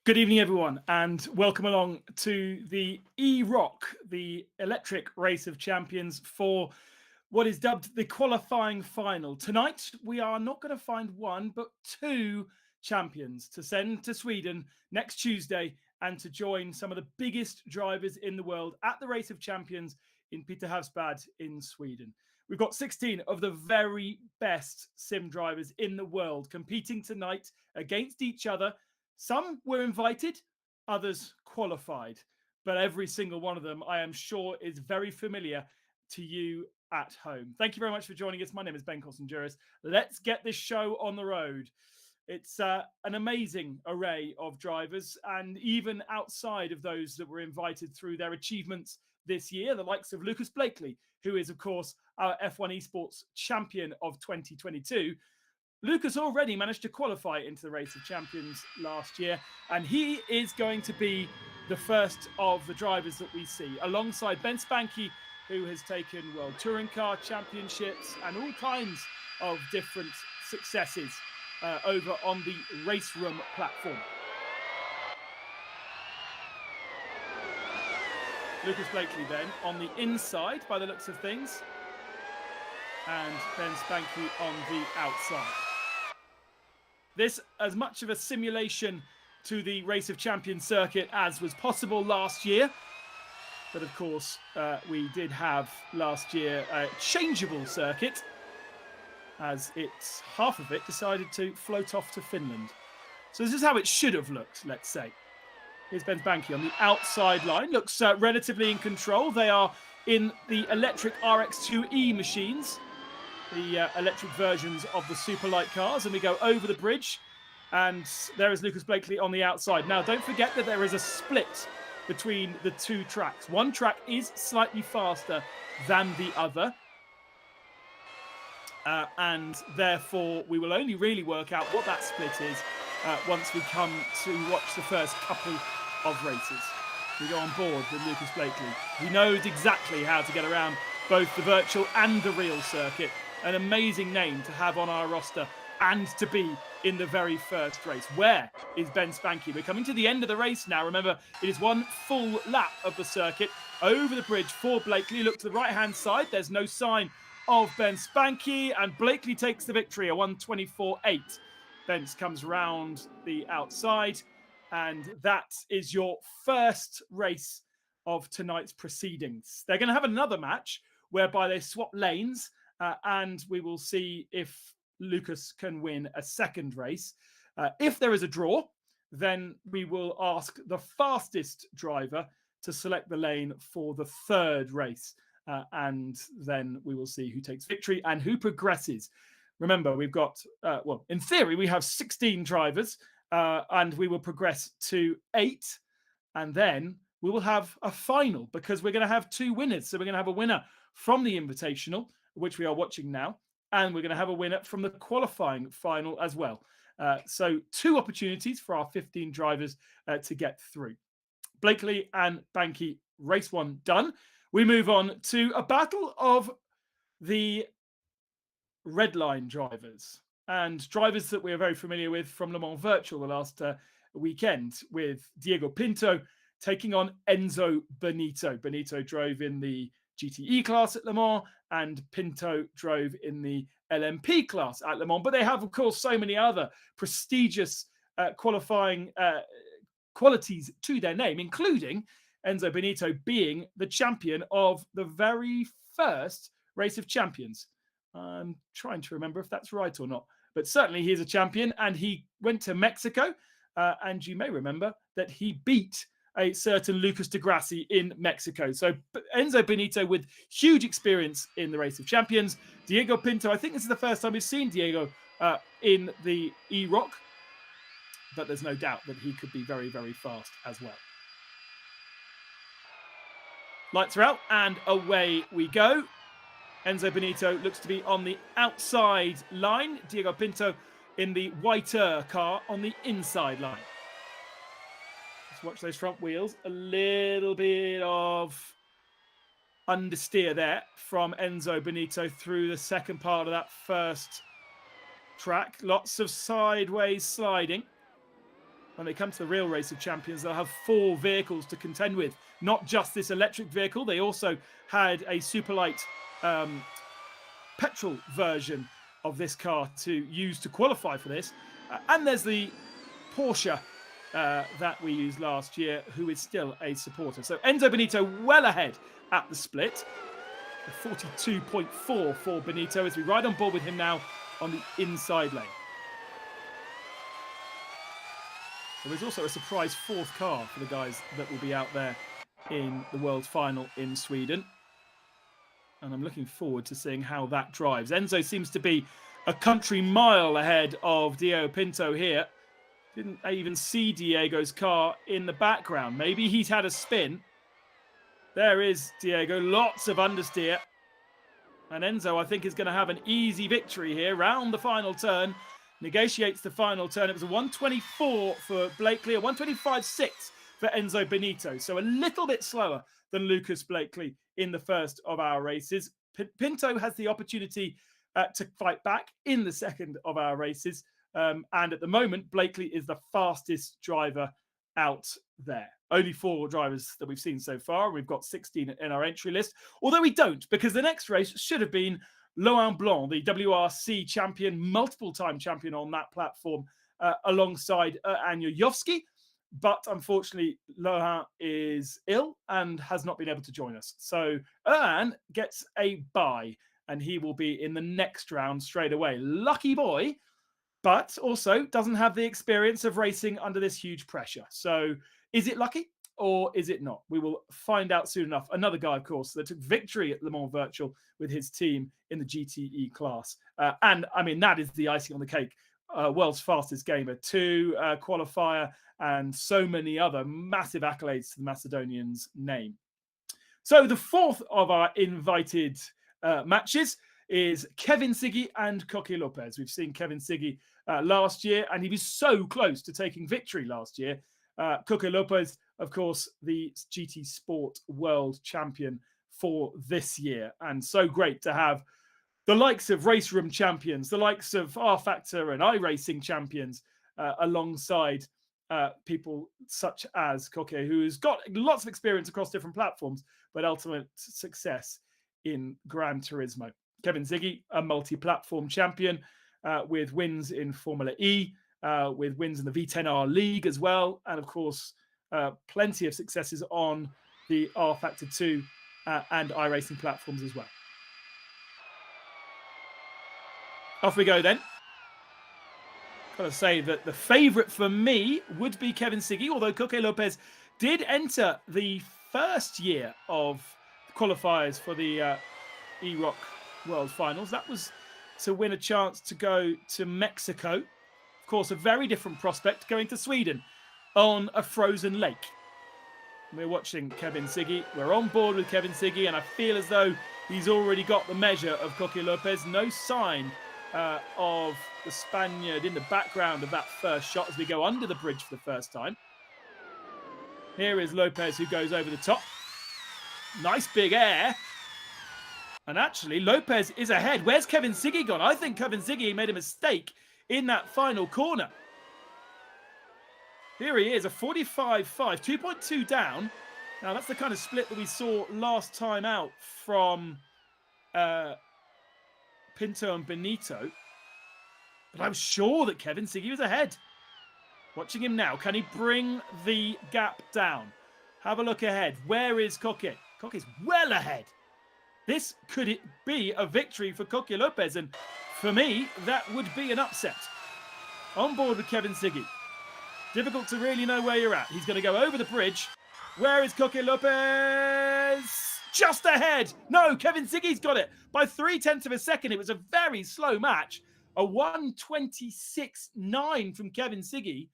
Good evening, everyone, and welcome along to the eROC, the Electric Race of Champions, for what is dubbed the qualifying final. Tonight, we are not going to find one, but two champions to send to Sweden next Tuesday and to join some of the biggest drivers in the world at the Race of Champions in Peterhavsbad in Sweden. We've got 16 of the very best sim drivers in the world competing tonight against each other. Some were invited, others qualified, but every single one of them, I am sure, is very familiar to you at home. Thank you very much for joining us. My name is Ben Costin-Juris. Let's get this show on the road. It's an amazing array of drivers, and even outside of those that were invited through their achievements this year, the likes of Lucas Blakely, who is, of course, our F1 Esports champion of 2022. Lucas already managed to qualify into the Race of Champions last year, and he is going to be the first of the drivers that we see, alongside Ben Spanky, who has taken World Touring Car Championships and all kinds of different successes over on the Race Room platform. Lucas Blakely then on the inside, by the looks of things, and Ben Spanky on the outside. This as much of a simulation to the Race of Champions circuit as was possible last year. But of course, we did have last year a changeable circuit, as it's half of it decided to float off to Finland. So this is how it should have looked, let's say. Here's Ben Spanky on the outside line. Looks relatively in control. They are in the electric RX2E machines, the electric versions of the Superlight cars, and we go over the bridge, and there is Lucas Blakely on the outside. Now, don't forget that there is a split between the two tracks. One track is slightly faster than the other, and therefore we will only really work out what that split is once we come to watch the first couple of races. We go on board with Lucas Blakely. He knows exactly how to get around both the virtual and the real circuit. An amazing name to have on our roster and to be in the very first race. Where is Ben Spanky? We're coming to the end of the race now. Remember, it is one full lap of the circuit. Over the bridge for Blakely. Look to the right-hand side. There's no sign of Ben Spanky, and Blakely takes the victory, a 1:24.8. Benz comes round the outside, and that is your first race of tonight's proceedings. They're going to have another match whereby they swap lanes, and we will see if Lucas can win a second race. If there is a draw, then we will ask the fastest driver to select the lane for the third race. And then we will see who takes victory and who progresses. Remember, we've got, in theory, we have 16 drivers, and we will progress to 8. And then we will have a final, because we're going to have two winners. So we're going to have a winner from the Invitational, which we are watching now, and we're going to have a winner from the qualifying final as well. So two opportunities for our 15 drivers to get through. Blakely and Spanky, race one done. We move on to a battle of the red line drivers, and drivers that we are very familiar with from Le Mans Virtual the last weekend, with Diego Pinto taking on Enzo Benito. Benito drove in the GTE class at Le Mans, and Pinto drove in the LMP class at Le Mans. But they have, of course, so many other prestigious qualifying qualities to their name, including Enzo Benito being the champion of the very first Race of Champions. I'm trying to remember if that's right or not, but certainly he is a champion, and he went to Mexico, and you may remember that he beat a certain Lucas de Grassi in Mexico. So Enzo Benito with huge experience in the Race of Champions. Diego Pinto, I think this is the first time we've seen Diego in the eROC, but there's no doubt that he could be very, very fast as well. Lights are out, and away we go. Enzo Benito looks to be on the outside line. Diego Pinto in the whiter car on the inside line. Let's watch those front wheels. A little bit of understeer there from Enzo Benito through the second part of that first track. Lots of sideways sliding. when they come to the real Race of Champions, they'll have 4 vehicles to contend with. Not just this electric vehicle, they also had a superlight petrol version of this car to use to qualify for this. And there's the Porsche that we used last year, who is still a supporter. So Enzo Benito well ahead at the split. 42.4 for Benito as we ride on board with him now on the inside lane. So there's also a surprise 4th car for the guys that will be out there in the World Final in Sweden. And I'm looking forward to seeing how that drives. Enzo seems to be a country mile ahead of Diego Pinto here. Didn't even see Diego's car in the background. Maybe he's had a spin. There is Diego, lots of understeer. And Enzo, I think, is going to have an easy victory here. Round the final turn, negotiates the final turn. It was a 124 for Blakely, a 125.6 for Enzo Benito. So a little bit slower than Lucas Blakely in the first of our races. Pinto has the opportunity to fight back in the second of our races. And at the moment, Blakely is the fastest driver out there. Only 4 drivers that we've seen so far. We've got 16 in our entry list. Although we don't, because the next race should have been Laurent Blanc, the WRC champion, multiple-time champion on that platform, alongside Anya Yovsky. But unfortunately, Laurent is ill and has not been able to join us. So Erhan gets a bye, and he will be in the next round straight away. Lucky boy, but also doesn't have the experience of racing under this huge pressure. So is it lucky or is it not? We will find out soon enough. Another guy, of course, that took victory at Le Mans Virtual with his team in the GTE class. And I mean, that is the icing on the cake. World's fastest gamer, 2 qualifier, and so many other massive accolades to the Macedonian's name. So the 4th of our invited matches is Kevin Siggy and Coque Lopez. We've seen Kevin Siggy last year, and he was so close to taking victory last year. Coque Lopez, of course, the GT Sport World Champion for this year. And so great to have the likes of Race Room champions, the likes of R Factor and iRacing champions alongside people such as Coque, who has got lots of experience across different platforms, but ultimate success in Gran Turismo. Kevin Siggy, a multi-platform champion with wins in Formula E, with wins in the V10R League as well, and of course, plenty of successes on the R Factor 2 and iRacing platforms as well. Off we go then. Got to say that the favourite for me would be Kevin Siggy, although Coque Lopez did enter the first year of qualifiers for the eROC World Finals. That was to win a chance to go to Mexico. Of course, a very different prospect going to Sweden on a frozen lake. We're watching Kevin Siggy. We're on board with Kevin Siggy, and I feel as though he's already got the measure of Coque Lopez. No sign of the Spaniard in the background of that first shot as we go under the bridge for the first time. Here is Lopez, who goes over the top. Nice big air. And actually, Lopez is ahead. Where's Kevin Siggy gone? I think Kevin Siggy made a mistake in that final corner. Here he is, a 45.5, 2.2 down. Now, that's the kind of split that we saw last time out from Pinto and Benito. But I was sure that Kevin Siggy was ahead. Watching him now. Can he bring the gap down? Have a look ahead. Where is Coque? Coque is well ahead. This could be a victory for Coque Lopez, and for me, that would be an upset. On board with Kevin Siggy. Difficult to really know where you're at. He's going to go over the bridge. Where is Coque Lopez? Just ahead. No, Kevin Siggy's got it by 0.3 of a second. It was a very slow match. A 126.9 from Kevin Siggy.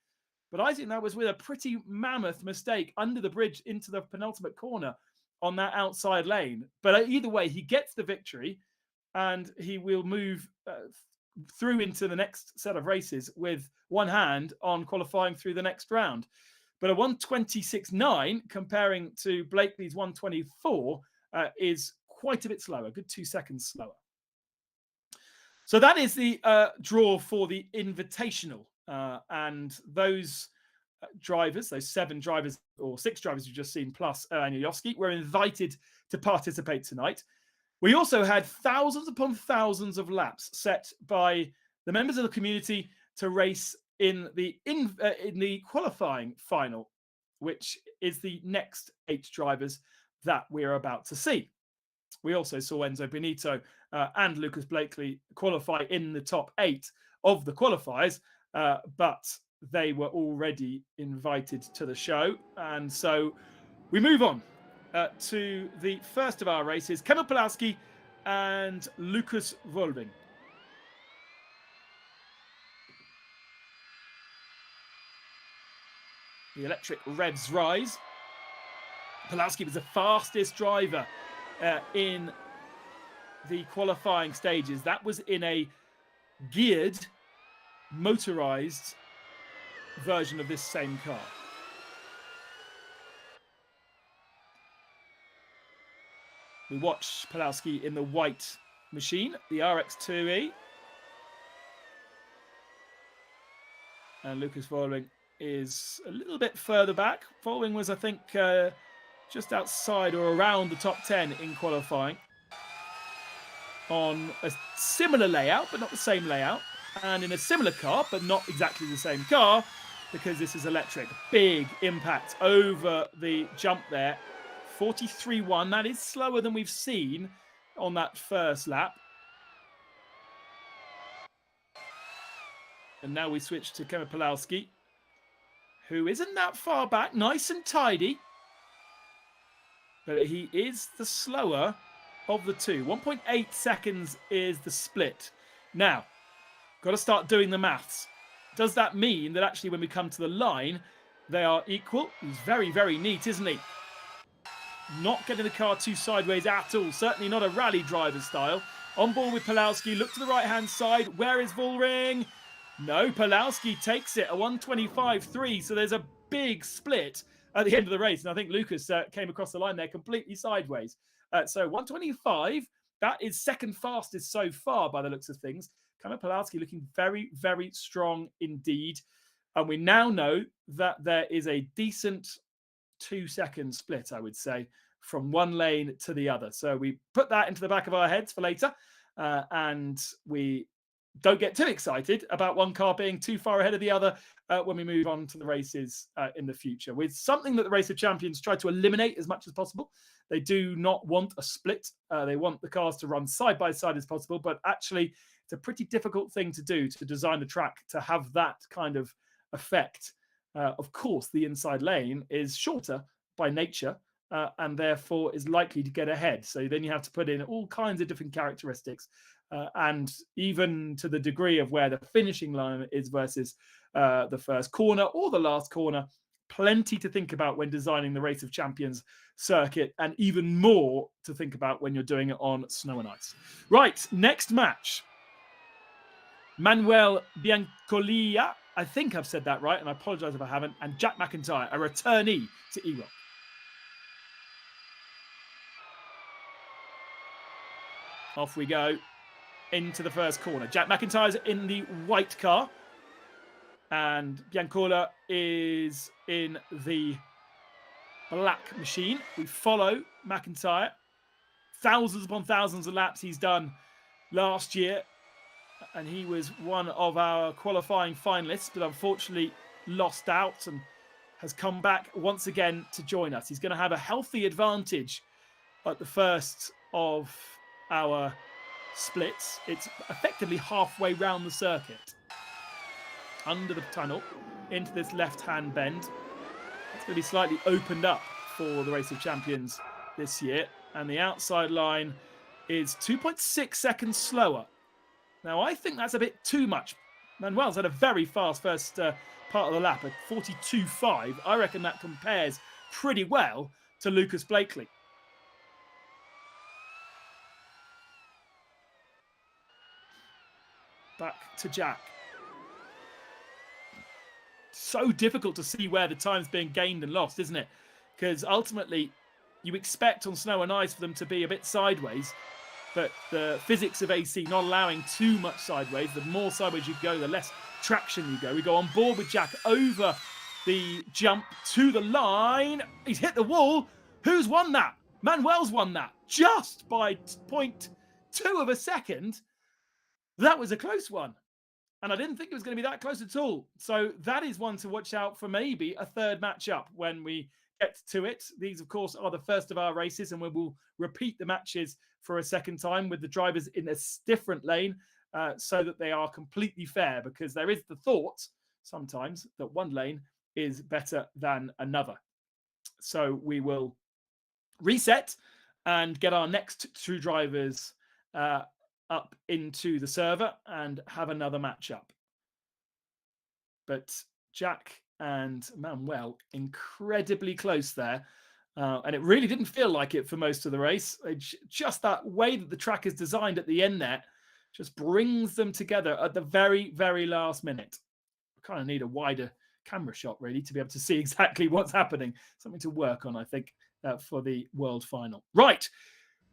But I think that was with a pretty mammoth mistake under the bridge into the penultimate corner on that outside lane. But either way, he gets the victory, and he will move through into the next set of races with one hand on qualifying through the next round. But a 126.9 comparing to Blakely's 124 is quite a bit slower, a good 2 seconds slower. So that is the draw for the Invitational. And those drivers, those 7 drivers or 6 drivers you've just seen, plus Anielewski, were invited to participate tonight. We also had thousands upon thousands of laps set by the members of the community to race in the qualifying final, which is the next 8 drivers that we're about to see. We also saw Enzo Benito and Lucas Blakely qualify in the top 8 of the qualifiers, but they were already invited to the show. And so we move on to the first of our races, Kamil Pawlowski and Lucas Wolving. The electric revs rise. Pawlowski was the fastest driver in the qualifying stages. That was in a geared, motorized version of this same car. We watch Pawlowski in the white machine, the RX2E. And Lucas Wolving is a little bit further back. Wolving was, I think, just outside or around the top 10 in qualifying on a similar layout, but not the same layout, and in a similar car, but not exactly the same car, because this is electric. Big impact over the jump there. 43.1, that is slower than we've seen on that first lap. And now we switch to Kamil Pawlowski, who isn't that far back, nice and tidy. But he is the slower of the two. 1.8 seconds is the split. Now, got to start doing the maths. Does that mean that actually when we come to the line, they are equal? He's very, very neat, isn't he? Not getting the car too sideways at all. Certainly not a rally driver style. On board with Pawlowski. Look to the right-hand side. Where is Wolving? No, Pawlowski takes it. A 125.3. So there's a big split at the end of the race. And I think Lucas came across the line there completely sideways. So 125, that is second fastest so far by the looks of things. Kamil Pawlowski looking very, very strong indeed. And we now know that there is a decent 2-second split, I would say, from one lane to the other. So we put that into the back of our heads for later. And we don't get too excited about one car being too far ahead of the other when we move on to the races in the future. With something that the Race of Champions try to eliminate as much as possible. They do not want a split. They want the cars to run side by side as possible. But actually, it's a pretty difficult thing to do, to design the track to have that kind of effect. Of course, the inside lane is shorter by nature and therefore is likely to get ahead. So then you have to put in all kinds of different characteristics. And even to the degree of where the finishing line is versus the first corner or the last corner, plenty to think about when designing the Race of Champions circuit, and even more to think about when you're doing it on snow and ice. Right, next match. Manuel Biancolia, I think I've said that right, and I apologize if I haven't, and Jack McIntyre, a returnee to eROC. Off we go into the first corner. Jack McIntyre's in the white car, and Biancola is in the black machine. We follow McIntyre. Thousands upon thousands of laps he's done last year, and he was one of our qualifying finalists, but unfortunately lost out and has come back once again to join us. He's going to have a healthy advantage at the first of our splits. It's effectively halfway round the circuit. Under the tunnel, into this left-hand bend. It's going to be slightly opened up for the Race of Champions this year. And the outside line is 2.6 seconds slower. Now, I think that's a bit too much. Manuel's had a very fast first part of the lap at 42.5. I reckon that compares pretty well to Lucas Blakely. Back to Jack. So difficult to see where the time's being gained and lost, isn't it? Because ultimately, you expect on snow and ice for them to be a bit sideways, but the physics of AC not allowing too much sideways. The more sideways you go, the less traction you go. We go on board with Jack over the jump to the line. He's hit the wall. Who's won that? Manuel's won that just by 0.2 of a second. That was a close one. And I didn't think it was going to be that close at all. So that is one to watch out for, maybe a third matchup when we get to it. These, of course, are the first of our races, and we will repeat the matches for a second time with the drivers in a different lane so that they are completely fair, because there is the thought sometimes that one lane is better than another. So we will reset and get our next two drivers up into the server and have another matchup. But Jack and Manuel, incredibly close there. And it really didn't feel like it for most of the race. Just that way that the track is designed at the end there just brings them together at the very, very last minute. We kind of need a wider camera shot, really, to be able to see exactly what's happening. Something to work on, I think, for the World Final. Right.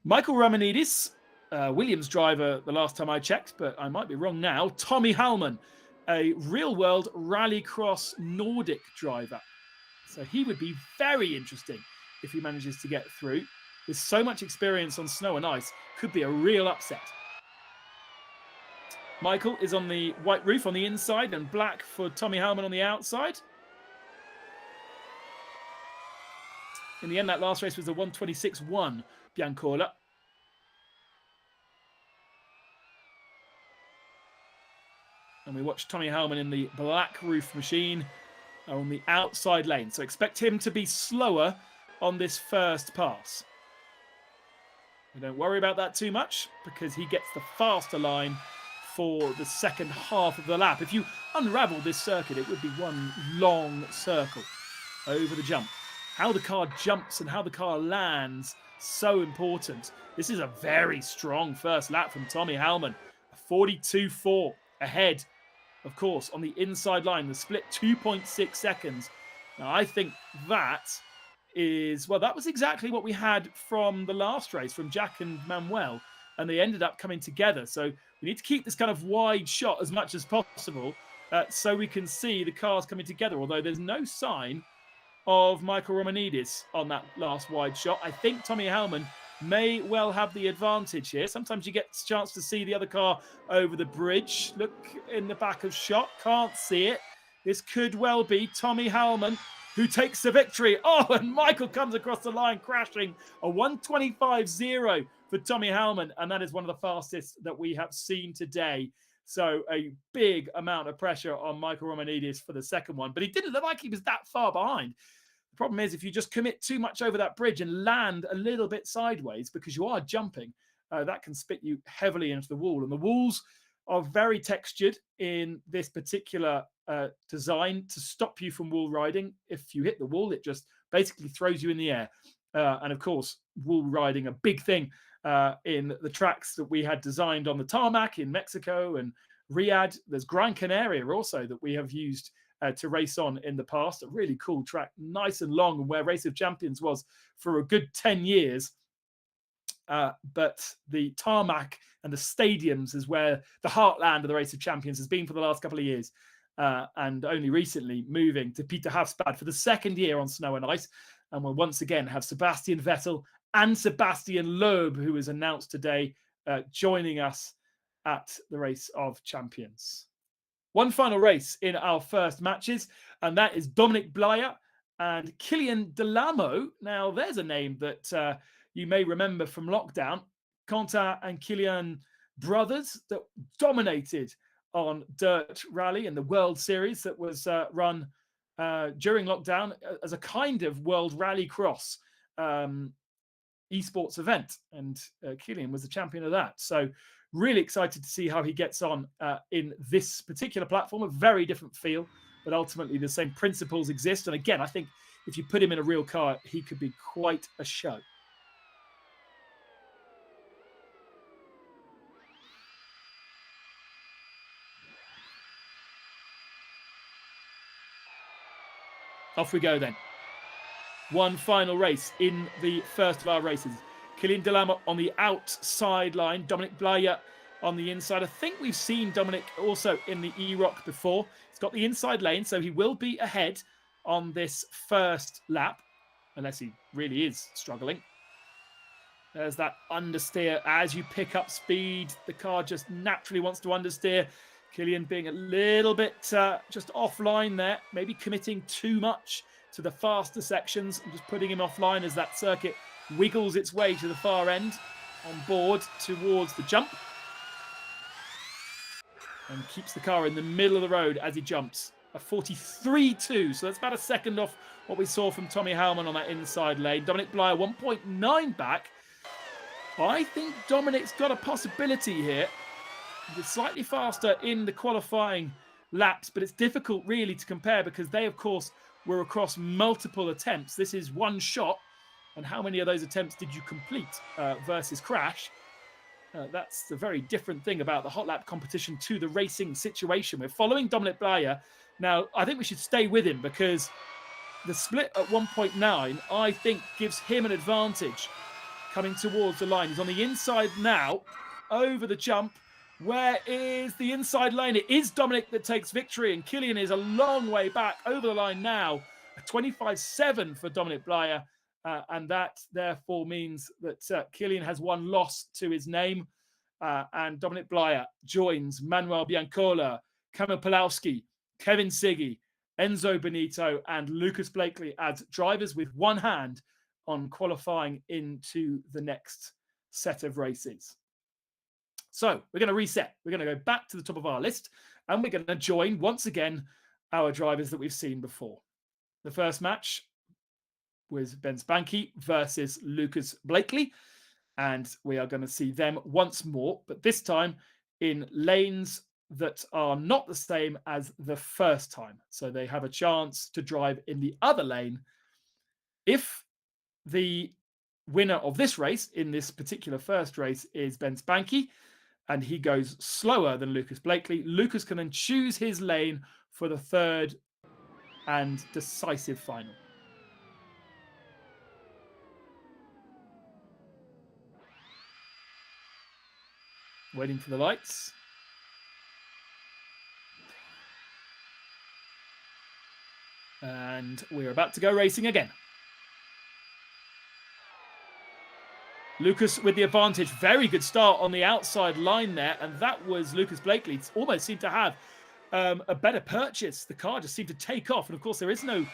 Michael Romanidis, Williams driver the last time I checked, but I might be wrong now. Tommy Hallman, a real-world rallycross Nordic driver. So he would be very interesting if he manages to get through. With so much experience on snow and ice, could be a real upset. Michael is on the white roof on the inside and black for Tommy Hallman on the outside. In the end, that last race was a 1:26.1 Biancola. And we watch Tommy Hallman in the black roof machine on the outside lane. So expect him to be slower on this first pass. We don't worry about that too much because he gets the faster line for the second half of the lap. If you unravel this circuit, it would be one long circle over the jump. How the car jumps and how the car lands, so important. This is a very strong first lap from Tommy Hallman. 42.4 ahead, of course, on the inside line. The split 2.6 seconds. Now, I think that is, well, that was exactly what we had from the last race from Jack and Manuel, and they ended up coming together. So we need to keep this kind of wide shot as much as possible so we can see the cars coming together, although there's no sign of Michael Romanidis on that last wide shot. I think Tommy Hallman may well have the advantage here. Sometimes you get a chance to see the other car over the bridge. Look in the back of shot. Can't see it. This could well be Tommy Hallman who takes the victory. Oh, and Michael comes across the line crashing. A 1:25.0 for Tommy Hallman. And that is one of the fastest that we have seen today. So a big amount of pressure on Michael Romanidis for the second one. But he didn't look like he was that far behind. The problem is if you just commit too much over that bridge and land a little bit sideways because you are jumping, that can spit you heavily into the wall. And the walls are very textured in this particular design to stop you from wall riding. If you hit the wall, it just basically throws you in the air. And of course, wall riding, a big thing in the tracks that we had designed on the tarmac in Mexico and Riyadh. There's Gran Canaria also that we have used to race on in the past. A really cool track, nice and long, and where Race of Champions was for a good 10 years. But the tarmac and the stadiums is where the heartland of the Race of Champions has been for the last couple of years. And only recently moving to Peter Hafsbad for the second year on snow and ice. And we'll once again have Sebastian Vettel and Sebastian Loeb, who is announced today, joining us at the Race of Champions. One final race in our first matches, and that is Dominic Blaya and Kylian Delamo. Now, there's a name that you may remember from lockdown. Quentin and Kylian brothers that dominated on Dirt Rally in the World Series that was run during lockdown as a kind of World Rallycross esports event. And Kylian was the champion of that. So really excited to see how he gets on in this particular platform. A very different feel, but ultimately the same principles exist. And again, I think if you put him in a real car, he could be quite a show. Off we go then. One final race in the first of our races. Kylian Delamo on the outside line. Dominic Blaya on the inside. I think we've seen Dominic also in the eROC before. He's got the inside lane, so he will be ahead on this first lap, unless he really is struggling. There's that understeer. As you pick up speed, the car just naturally wants to understeer. Kylian being a little bit just offline there, maybe committing too much to the faster sections and just putting him offline as that circuit wiggles its way to the far end, on board towards the jump. And keeps the car in the middle of the road as he jumps. A 43.2, so that's about a second off what we saw from Tommy Howman on that inside lane. Dominic Blyer 1.9 back. I think Dominic's got a possibility here. He's slightly faster in the qualifying laps, but it's difficult really to compare because they, of course, were across multiple attempts. This is one shot, and how many of those attempts did you complete versus crash? That's a very different thing about the hot lap competition to the racing situation. We're following Dominic Blyer. Now, I think we should stay with him because the split at 1.9, I think, gives him an advantage coming towards the line. He's on the inside now, over the jump. Where is the inside lane? It is Dominic that takes victory, and Kylian is a long way back over the line now. A 25.7 for Dominic Blyer, and that therefore means that Kylian has one loss to his name, and Dominic Blyer joins Manuel Biancola, Kamil Pulowski, Kevin Siggy, Enzo Benito, and Lucas Blakely as drivers with one hand on qualifying into the next set of races. So we're going to reset. We're going to go back to the top of our list, and we're going to join, once again, our drivers that we've seen before. The first match was Ben Spanky versus Lucas Blakely, and we are going to see them once more, but this time in lanes that are not the same as the first time. So they have a chance to drive in the other lane. If the winner of this race in this particular first race is Ben Spanky, and he goes slower than Lucas Blakely, Lucas can then choose his lane for the third and decisive final. Waiting for the lights. And we're about to go racing again. Lucas with the advantage. Very good start on the outside line there. And that was Lucas Blakely. It almost seemed to have a better purchase. The car just seemed to take off. And of course, there is no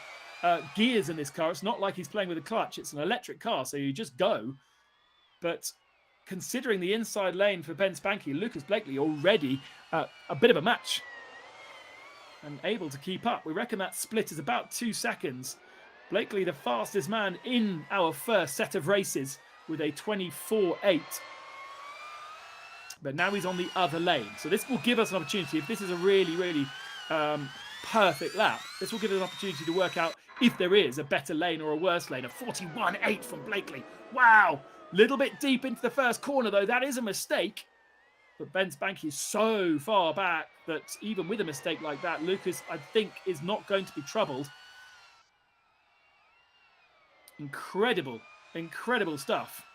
gears in this car. It's not like he's playing with a clutch. It's an electric car, so you just go. But considering the inside lane for Ben Spanky, Lucas Blakely already a bit of a match and able to keep up. We reckon that split is about 2 seconds. Blakely, the fastest man in our first set of races, with a 24.8. But now he's on the other lane. So this will give us an opportunity. If this is a really, really perfect lap, this will give us an opportunity to work out if there is a better lane or a worse lane. A 41.8 from Blakely. Wow. Little bit deep into the first corner, though. That is a mistake. But Ben Spanky is so far back that even with a mistake like that, Lucas, I think, is not going to be troubled. Incredible. Incredible stuff.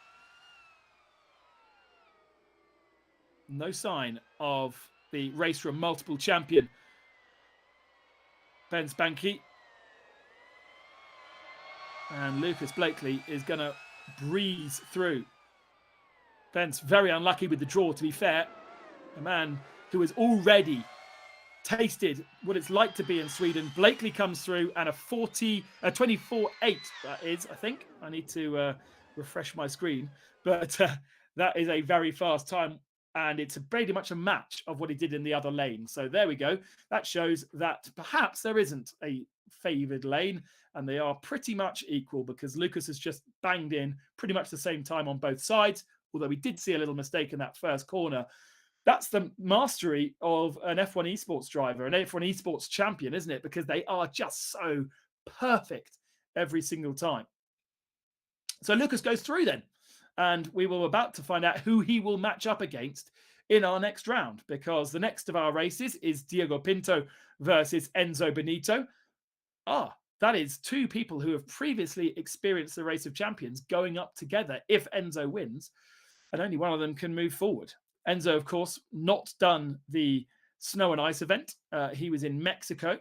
No sign of the race from multiple champion Ben Spanky. And Lucas Blakely is going to breeze through. Ben's very unlucky with the draw, to be fair. A man who has already tasted what it's like to be in Sweden. Blakely comes through and a 24.8 that is, I think. I need to refresh my screen. But that is a very fast time, and it's pretty much a match of what he did in the other lane. So there we go. That shows that perhaps there isn't a favoured lane, and they are pretty much equal because Lucas has just banged in pretty much the same time on both sides, although we did see a little mistake in that first corner. That's the mastery of an F1 esports driver, an F1 esports champion, isn't it? Because they are just so perfect every single time. So Lucas goes through then, and we will about to find out who he will match up against in our next round, because the next of our races is Diego Pinto versus Enzo Benito. That is two people who have previously experienced the Race of Champions going up together if Enzo wins, and only one of them can move forward. Enzo, of course, not done the snow and ice event. He was in Mexico.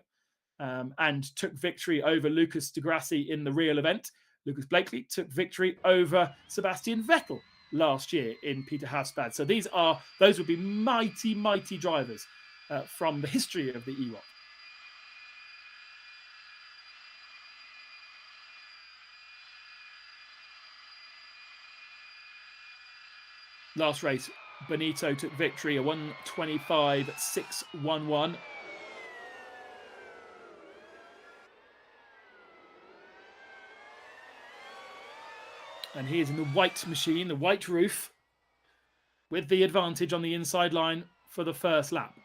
and took victory over Lucas de Grassi in the real event. Lucas Blakely took victory over Sebastian Vettel last year in Peter Hausbad. So those would be mighty, mighty drivers from the history of the eROC. Last race, Benito took victory, a 1:25.611. And he is in the white machine, the white roof, with the advantage on the inside line for the first lap.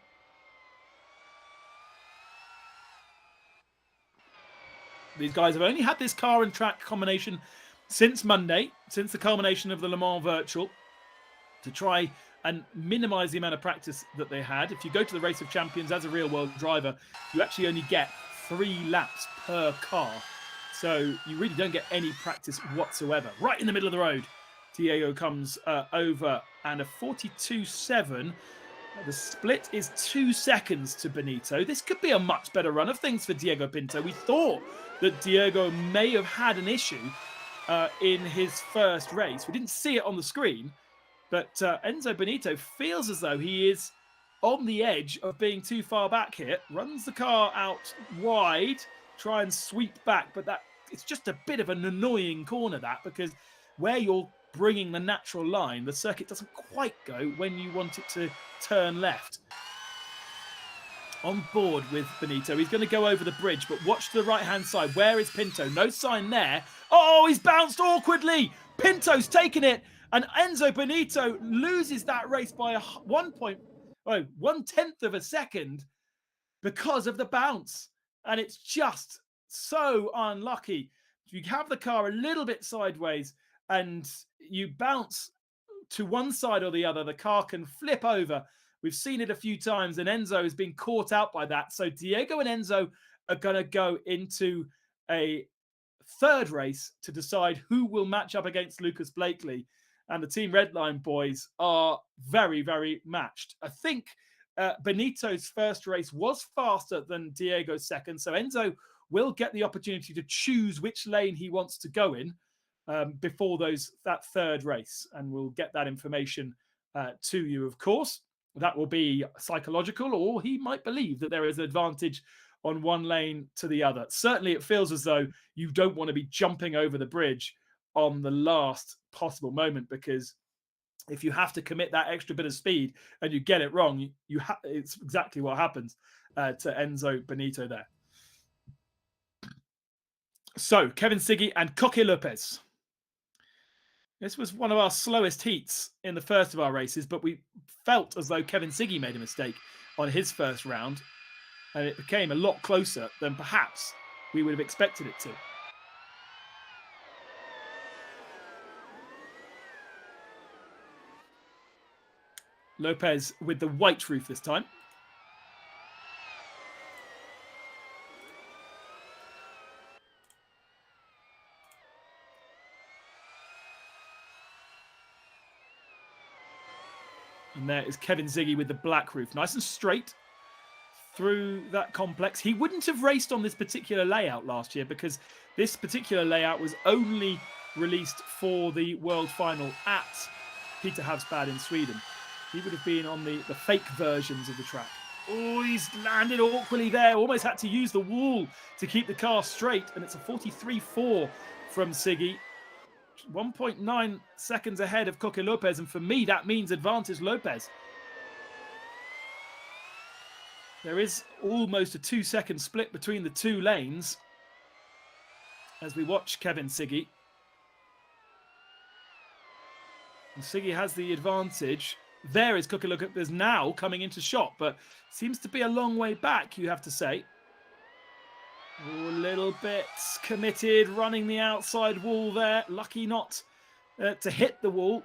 These guys have only had this car and track combination since Monday, since the culmination of the Le Mans Virtual, to try and minimise the amount of practice that they had. If you go to the Race of Champions as a real-world driver, you actually only get 3 laps per car. So you really don't get any practice whatsoever. Right in the middle of the road, Diego comes over, and a 42.7. The split is 2 seconds to Benito. This could be a much better run of things for Diego Pinto. We thought that Diego may have had an issue in his first race. We didn't see it on the screen, but Enzo Benito feels as though he is on the edge of being too far back here. Runs the car out wide, try and sweep back, but it's just a bit of an annoying corner, that, because where you're bringing the natural line, the circuit doesn't quite go when you want it to turn left. On board with Benito. He's going to go over the bridge, but watch the right-hand side. Where is Pinto? No sign there. Oh, he's bounced awkwardly. Pinto's taken it, and Enzo Benito loses that race by 1/10 of a second because of the bounce. And it's just so unlucky. You have the car a little bit sideways and you bounce to one side or the other, the car can flip over. We've seen it a few times, and Enzo has been caught out by that. So Diego and Enzo are going to go into a third race to decide who will match up against Lucas Blakely. And the Team Redline boys are very, very matched. I think Benito's first race was faster than Diego's second. So Enzo will get the opportunity to choose which lane he wants to go in before that third race. And we'll get that information to you, of course. That will be psychological, or he might believe that there is an advantage on one lane to the other. Certainly, it feels as though you don't want to be jumping over the bridge on the last possible moment, because if you have to commit that extra bit of speed and you get it wrong, it's exactly what happens to Enzo Benito there. So, Kevin Siggy and Coque Lopez. This was one of our slowest heats in the first of our races, but we felt as though Kevin Siggy made a mistake on his first round, and it became a lot closer than perhaps we would have expected it to. Lopez with the white roof this time. And there is Kevin Siggy with the black roof. Nice and straight through that complex. He wouldn't have raced on this particular layout last year, because this particular layout was only released for the World Final at Peter Havsbad in Sweden. He would have been on the fake versions of the track. Oh, he's landed awkwardly there. Almost had to use the wall to keep the car straight. And it's a 43.4 from Siggy. 1.9 seconds ahead of Coque Lopez. And for me, that means advantage Lopez. There is almost a 2-second split between the two lanes as we watch Kevin Siggy. And Siggy has the advantage. There is Coque Lopez now coming into shot, but seems to be a long way back, you have to say. Oh, a little bit committed, running the outside wall there. Lucky not to hit the wall.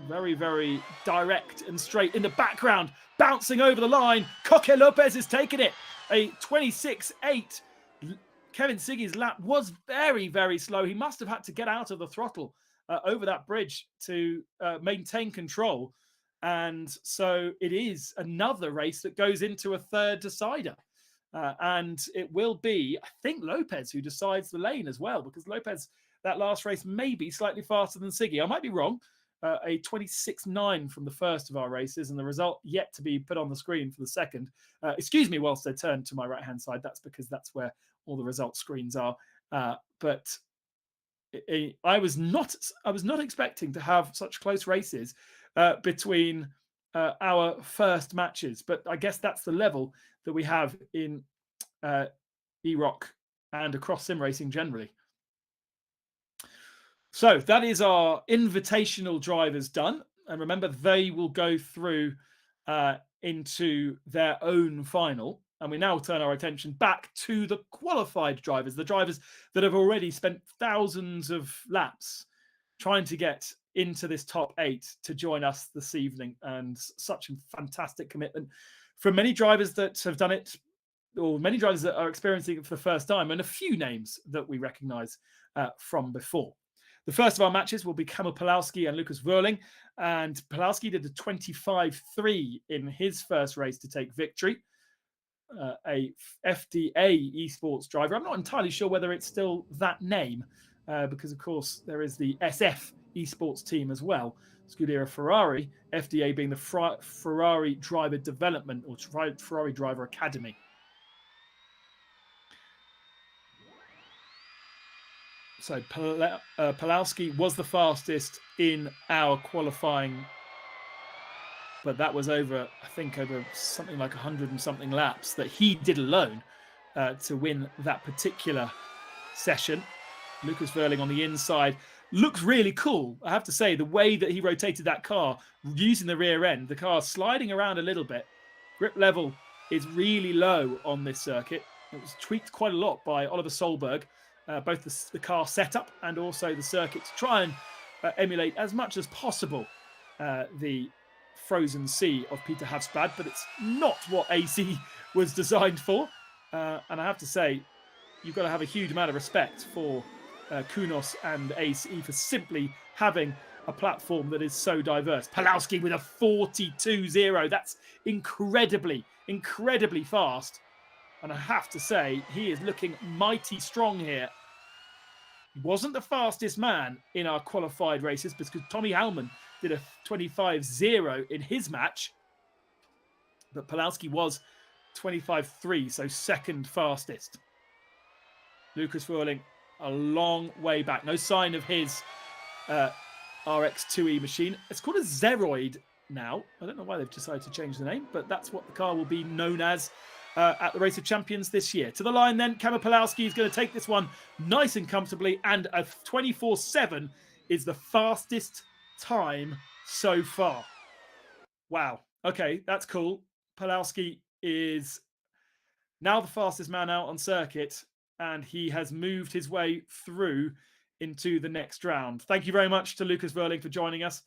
Very, very direct and straight in the background. Bouncing over the line. Coque Lopez is taking it. A 26.8. Kevin Siggy's lap was very, very slow. He must have had to get out of the throttle over that bridge to maintain control. And so it is another race that goes into a third decider. And it will be, I think, Lopez who decides the lane as well, because Lopez, that last race, may be slightly faster than Siggy. I might be wrong. A 26.9 from the first of our races, and the result yet to be put on the screen for the second. Excuse me whilst I turn to my right-hand side. That's because that's where all the result screens are. But I was not expecting to have such close races between our first matches. But I guess that's the level that we have in eROC and across sim racing generally. So that is our invitational drivers done. And remember, they will go through into their own final. And we now turn our attention back to the qualified drivers, the drivers that have already spent thousands of laps trying to get into this top 8 to join us this evening. And such a fantastic commitment from many drivers that have done it, or many drivers that are experiencing it for the first time, and a few names that we recognize from before. The first of our matches will be Kamil Pawlowski and Lukas Wurling. And Pawlowski did a 25.3 in his first race to take victory. A FDA esports driver. I'm not entirely sure whether it's still that name, because, of course, there is the SF esports team as well. Scuderia Ferrari, FDA being the Ferrari Driver Development or Ferrari Driver Academy. So Pawlowski was the fastest in our qualifying, but that was over something like 100 and something laps that he did alone to win that particular session. Lukas Wurling on the inside looks really cool. I have to say, the way that he rotated that car using the rear end, the car sliding around a little bit. Grip level is really low on this circuit. It was tweaked quite a lot by Oliver Solberg. Both the car setup and also the circuit to try and emulate as much as possible the frozen sea of Peter Havsblad, but it's not what AC was designed for. And I have to say, you've got to have a huge amount of respect for Kunos and AC for simply having a platform that is so diverse. Pawlowski with a 42.0. That's incredibly fast. And I have to say, he is looking mighty strong here. He wasn't the fastest man in our qualified races because Tommy Hellman did a 25.0 in his match. But Pawlowski was 25.3, so second fastest. Lukas Wurling a long way back. No sign of his RX2E machine. It's called a Zeroid now. I don't know why they've decided to change the name, but that's what the car will be known as at the Race of Champions this year. To the line then, Kamil Pawlowski is going to take this one nice and comfortably, and a 24.7 is the fastest time so far. Wow. Okay, that's cool. Pawlowski is now the fastest man out on circuit, and he has moved his way through into the next round. Thank you very much to Lukas Wurling for joining us.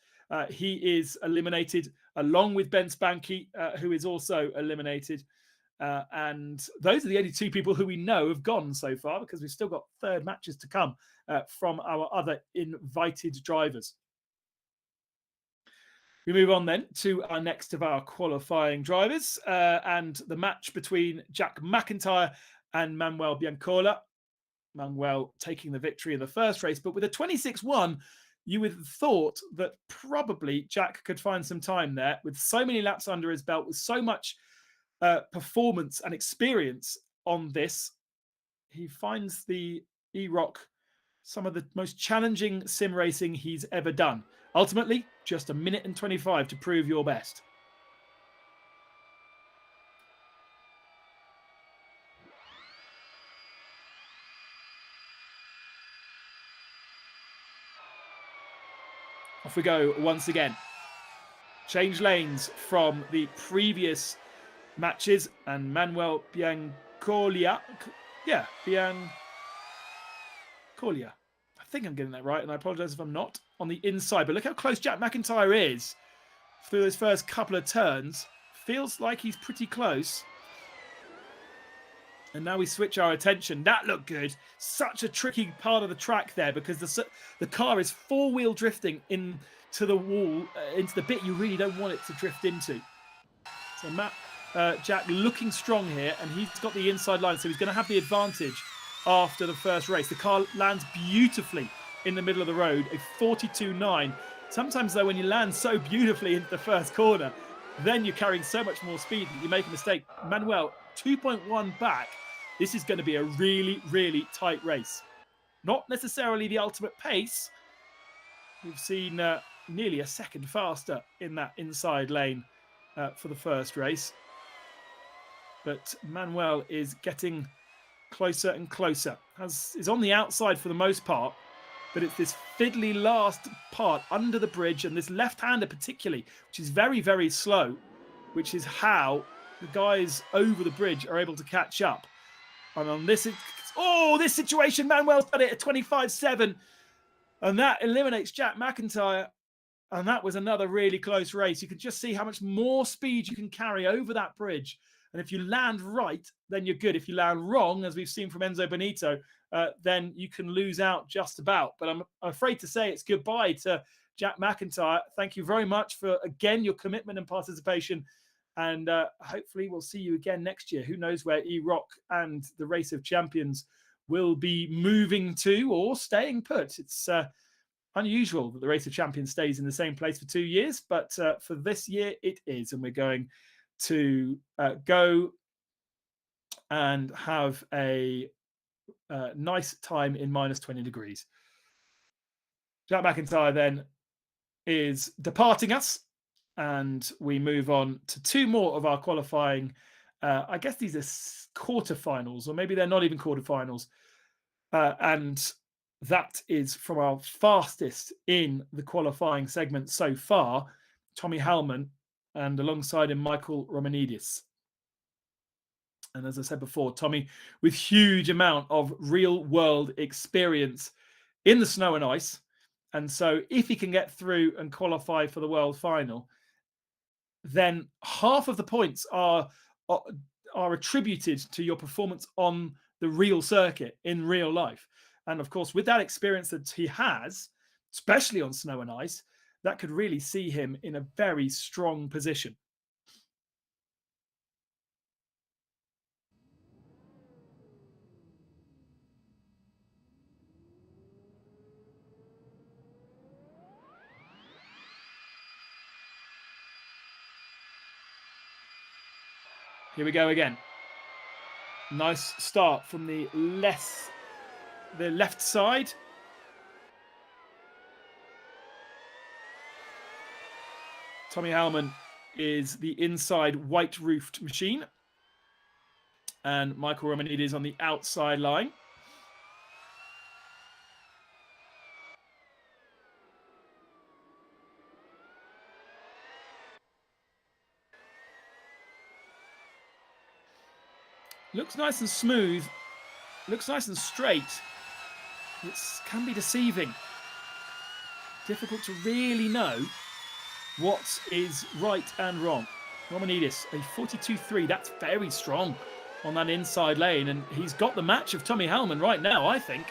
He is eliminated along with Ben Spanky, who is also eliminated. And those are the only two people who we know have gone so far, because we've still got third matches to come from our other invited drivers. We move on then to our next of our qualifying drivers, and the match between Jack McIntyre and Manuel Biancola. Manuel taking the victory in the first race, but with a 26.1, you would have thought that probably Jack could find some time there with so many laps under his belt, with so much performance and experience on this. He finds the eROC some of the most challenging sim racing he's ever done. Ultimately, just 1 minute and 25 to prove your best. Off we go once again. Change lanes from the previous matches, and Manuel Biancolia. Yeah, Biancolia. I think I'm getting that right, and I apologise if I'm not. On the inside, but look how close Jack McIntyre is through those first couple of turns. Feels like he's pretty close. And now we switch our attention. That looked good. Such a tricky part of the track there, because the car is four-wheel drifting into the wall, into the bit you really don't want it to drift into. So Jack looking strong here, and he's got the inside line, so he's going to have the advantage after the first race. The car lands beautifully in the middle of the road, a 42.9. Sometimes, though, when you land so beautifully into the first corner, then you're carrying so much more speed that you make a mistake. Manuel, 2.1 back. This is going to be a really, really tight race. Not necessarily the ultimate pace. We've seen nearly a second faster in that inside lane for the first race. But Manuel is getting closer and closer. Is on the outside for the most part, but it's this fiddly last part under the bridge, and this left-hander particularly, which is very, very slow, which is how the guys over the bridge are able to catch up. And on this, this situation, Manuel's done it at 25.7, and that eliminates Jack McIntyre. And that was another really close race. You can just see how much more speed you can carry over that bridge. And if you land right, then you're good. If you land wrong, as we've seen from Enzo Benito, then you can lose out just about. But I'm afraid to say it's goodbye to Jack McIntyre. Thank you very much for, again, your commitment and participation. And hopefully we'll see you again next year. Who knows where eROC and the Race of Champions will be moving to or staying put. It's unusual that the Race of Champions stays in the same place for 2 years, but for this year it is, and we're going to go and have a nice time in minus 20 degrees. Jack McIntyre then is departing us, and we move on to two more of our qualifying. I guess these are quarterfinals, or maybe they're not even quarterfinals, and that is from our fastest in the qualifying segment so far, Tommy Hellman, and alongside him, Michael Romanidis. And as I said before, Tommy with huge amount of real-world experience in the snow and ice. And so if he can get through and qualify for the world final, then half of the points are attributed to your performance on the real circuit in real life. And of course, with that experience that he has, especially on snow and ice, that could really see him in a very strong position. Here we go again. Nice start from the left side. Tommy Hellman is the inside white-roofed machine, and Michael Romanidis on the outside line. Looks nice and smooth. Looks nice and straight. It can be deceiving. Difficult to really know what is right and wrong. Romanidis, a 42.3. That's very strong on that inside lane. And he's got the match of Tommy Hellman right now, I think.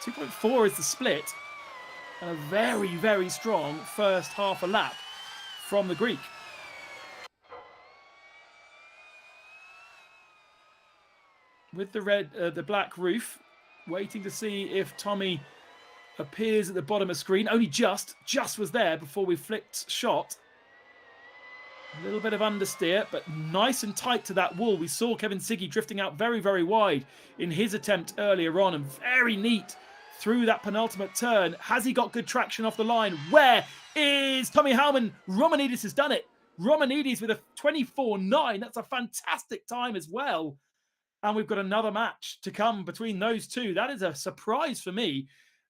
2.4 is the split. And a very, very strong first half a lap from the Greek. With the black roof, waiting to see if Tommy appears at the bottom of the screen. Only just was there before we flicked shot. A little bit of understeer, but nice and tight to that wall. We saw Kevin Siggy drifting out very, very wide in his attempt earlier on, and very neat through that penultimate turn. Has he got good traction off the line? Where is Tommy Hellman? Romanidis has done it. Romanidis with a 24.9. That's a fantastic time as well. And we've got another match to come between those two. That is a surprise for me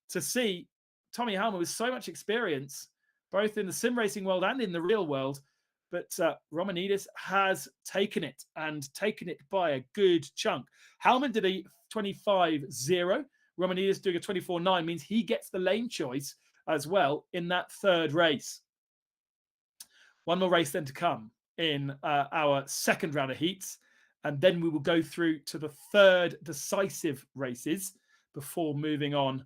to see Tommy Hellman with so much experience, both in the sim racing world and in the real world. But Romanidis has taken it, and taken it by a good chunk. Hellman did a 25.0. Romanidis doing a 24.9 means he gets the lane choice as well in that third race. One more race then to come in our second round of heats. And then we will go through to the third decisive races before moving on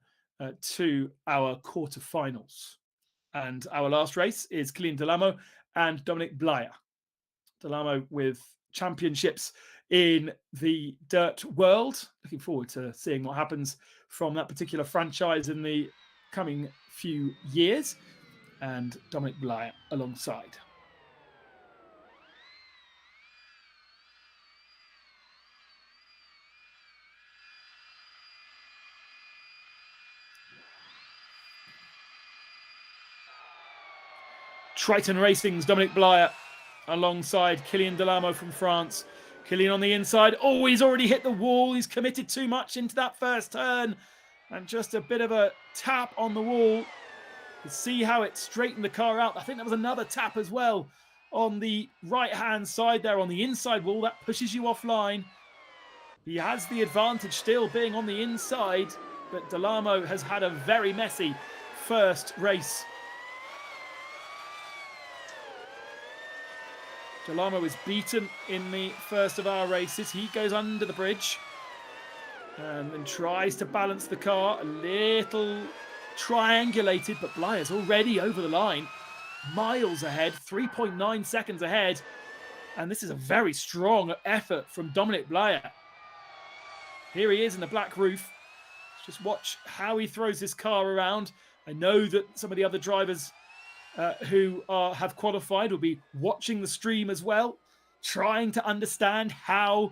to our quarterfinals. And our last race is Kylian Delamo and Dominic Blaya. Delamo with championships in the dirt world. Looking forward to seeing what happens from that particular franchise in the coming few years. And Dominic Blyer alongside. Triton Racing's Dominic Blyer alongside Kylian Delamo from France. Kylian on the inside. Oh, he's already hit the wall. He's committed too much into that first turn. And just a bit of a tap on the wall. You see how it straightened the car out. I think there was another tap as well on the right-hand side there on the inside wall. That pushes you offline. He has the advantage still being on the inside. But Delamo has had a very messy first race. Delamo was beaten in the first of our races. He goes under the bridge and then tries to balance the car. A little triangulated, but Blyer's already over the line. Miles ahead, 3.9 seconds ahead. And this is a very strong effort from Dominic Blyer. Here he is in the black roof. Just watch how he throws this car around. I know that some of the other drivers who have qualified will be watching the stream as well, trying to understand how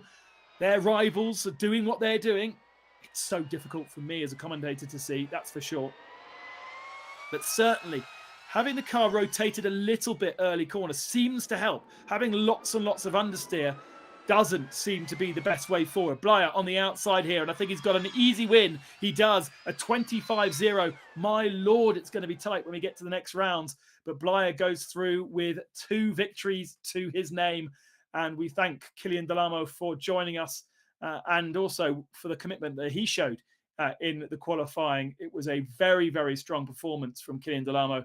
their rivals are doing what they're doing. It's so difficult for me as a commentator to see, that's for sure. But certainly, having the car rotated a little bit early corner seems to help. Having lots and lots of understeer doesn't seem to be the best way forward. Blyer on the outside here, and I think he's got an easy win. He does, a 25-0. My lord, it's going to be tight when we get to the next round. But Blyer goes through with 2 victories to his name. And we thank Kylian Delamo for joining us and also for the commitment that he showed in the qualifying. It was a very, very strong performance from Kylian Delamo.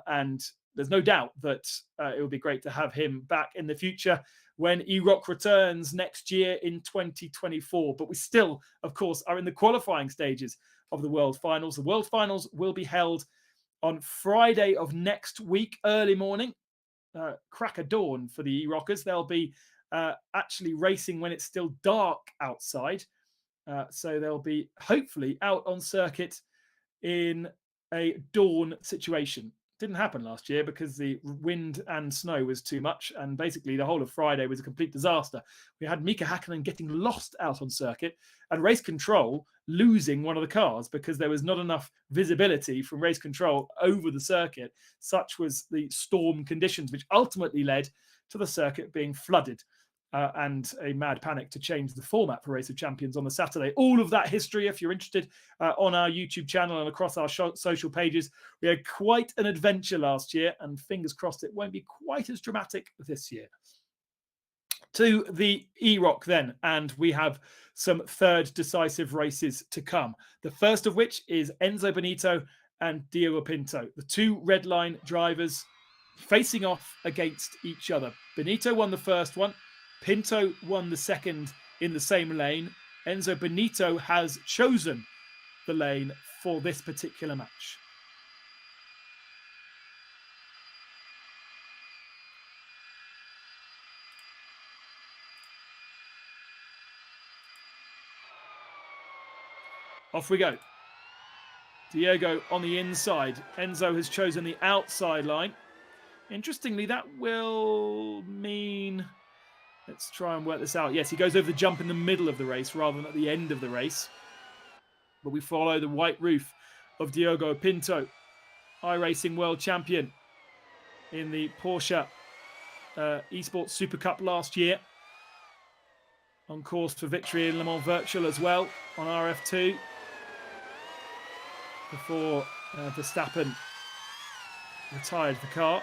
And there's no doubt that it would be great to have him back in the future when eROC returns next year in 2024. But we still, of course, are in the qualifying stages of the World Finals. The World Finals will be held on Friday of next week, early morning, crack of dawn for the eROCers. They'll be actually racing when it's still dark outside. So they'll be hopefully out on circuit in a dawn situation. Didn't happen last year because the wind and snow was too much, and basically the whole of Friday was a complete disaster. We had Mika Hakkinen getting lost out on circuit and race control losing one of the cars because there was not enough visibility from race control over the circuit. Such was the storm conditions, which ultimately led to the circuit being flooded. And a mad panic to change the format for Race of Champions on the Saturday. All of that history, if you're interested, on our YouTube channel and across our social pages. We had quite an adventure last year, and fingers crossed it won't be quite as dramatic this year. To the eROC then, and we have some third decisive races to come. The first of which is Enzo Benito and Diogo Pinto, the 2 red line drivers facing off against each other. Benito won the first one. Pinto won the second in the same lane. Enzo Benito has chosen the lane for this particular match. Off we go. Diego on the inside. Enzo has chosen the outside line. Interestingly, that will mean... Let's try and work this out. Yes, he goes over the jump in the middle of the race rather than at the end of the race. But we follow the white roof of Diogo Pinto, iRacing world champion in the Porsche Esports Super Cup last year. On course for victory in Le Mans Virtual as well on RF2. Before Verstappen retired the car.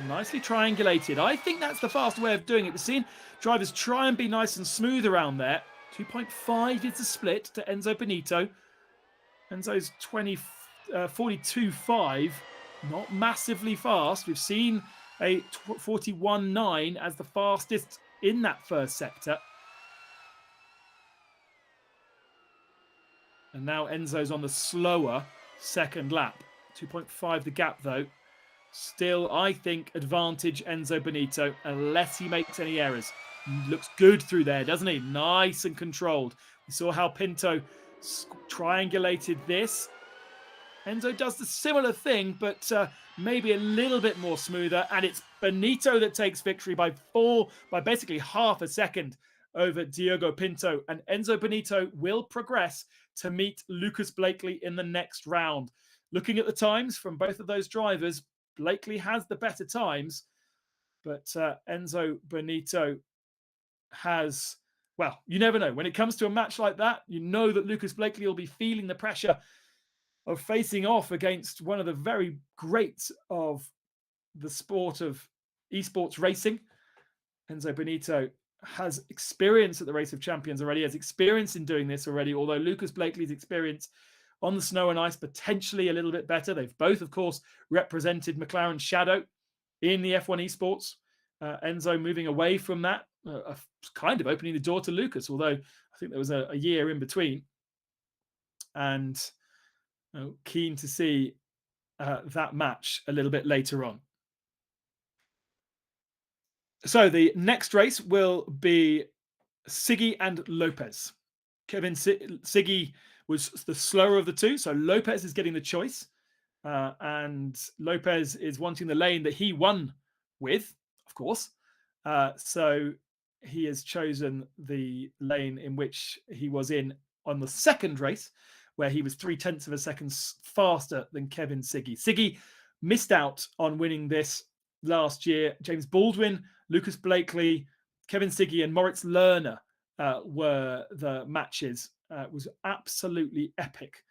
Nicely triangulated. I think that's the fast way of doing it. We've seen drivers try and be nice and smooth around there. 2.5 is the split to Enzo Benito. Enzo's 42.5. Not massively fast. We've seen a 41.9 as the fastest in that first sector. And now Enzo's on the slower second lap. 2.5 the gap though. Still, I think, advantage Enzo Benito, unless he makes any errors. He looks good through there, doesn't he? Nice and controlled. We saw how Pinto triangulated this. Enzo does the similar thing, but maybe a little bit more smoother. And it's Benito that takes victory by basically half a second over Diogo Pinto. And Enzo Benito will progress to meet Lucas Blakely in the next round. Looking at the times from both of those drivers, Blakely has the better times, but Enzo Benito has, well, you never know. When it comes to a match like that, you know that Lucas Blakely will be feeling the pressure of facing off against one of the very greats of the sport of esports racing. Enzo Benito has experience at the Race of Champions already, has experience in doing this already, although Lucas Blakely's experience on the snow and ice potentially a little bit better. They've both, of course, represented McLaren's shadow in the F1 esports. Enzo moving away from that, kind of opening the door to Lucas, although I think there was a year in between. And keen to see that match a little bit later on. So the next race will be Siggy and Lopez. Kevin Siggy was the slower of the two, so Lopez is getting the choice. And Lopez is wanting the lane that he won with, of course. So he has chosen the lane in which he was in on the second race, where he was 0.3 of a second faster than Kevin Siggy. Siggy missed out on winning this last year. James Baldwin, Lucas Blakely, Kevin Siggy, and Moritz Lerner were the matches. It was absolutely epic.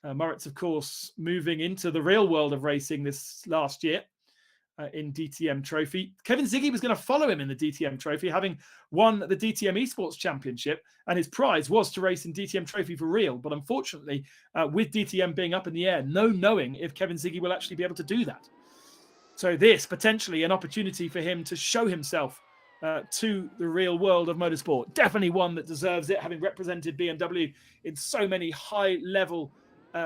Moritz, of course, moving into the real world of racing this last year in DTM Trophy. Kevin Siggy was going to follow him in the DTM Trophy, having won the DTM Esports Championship, and his prize was to race in DTM Trophy for real. But unfortunately, with DTM being up in the air, no knowing if Kevin Siggy will actually be able to do that. So this potentially an opportunity for him to show himself to the real world of motorsport. Definitely one that deserves it, having represented BMW in so many high-level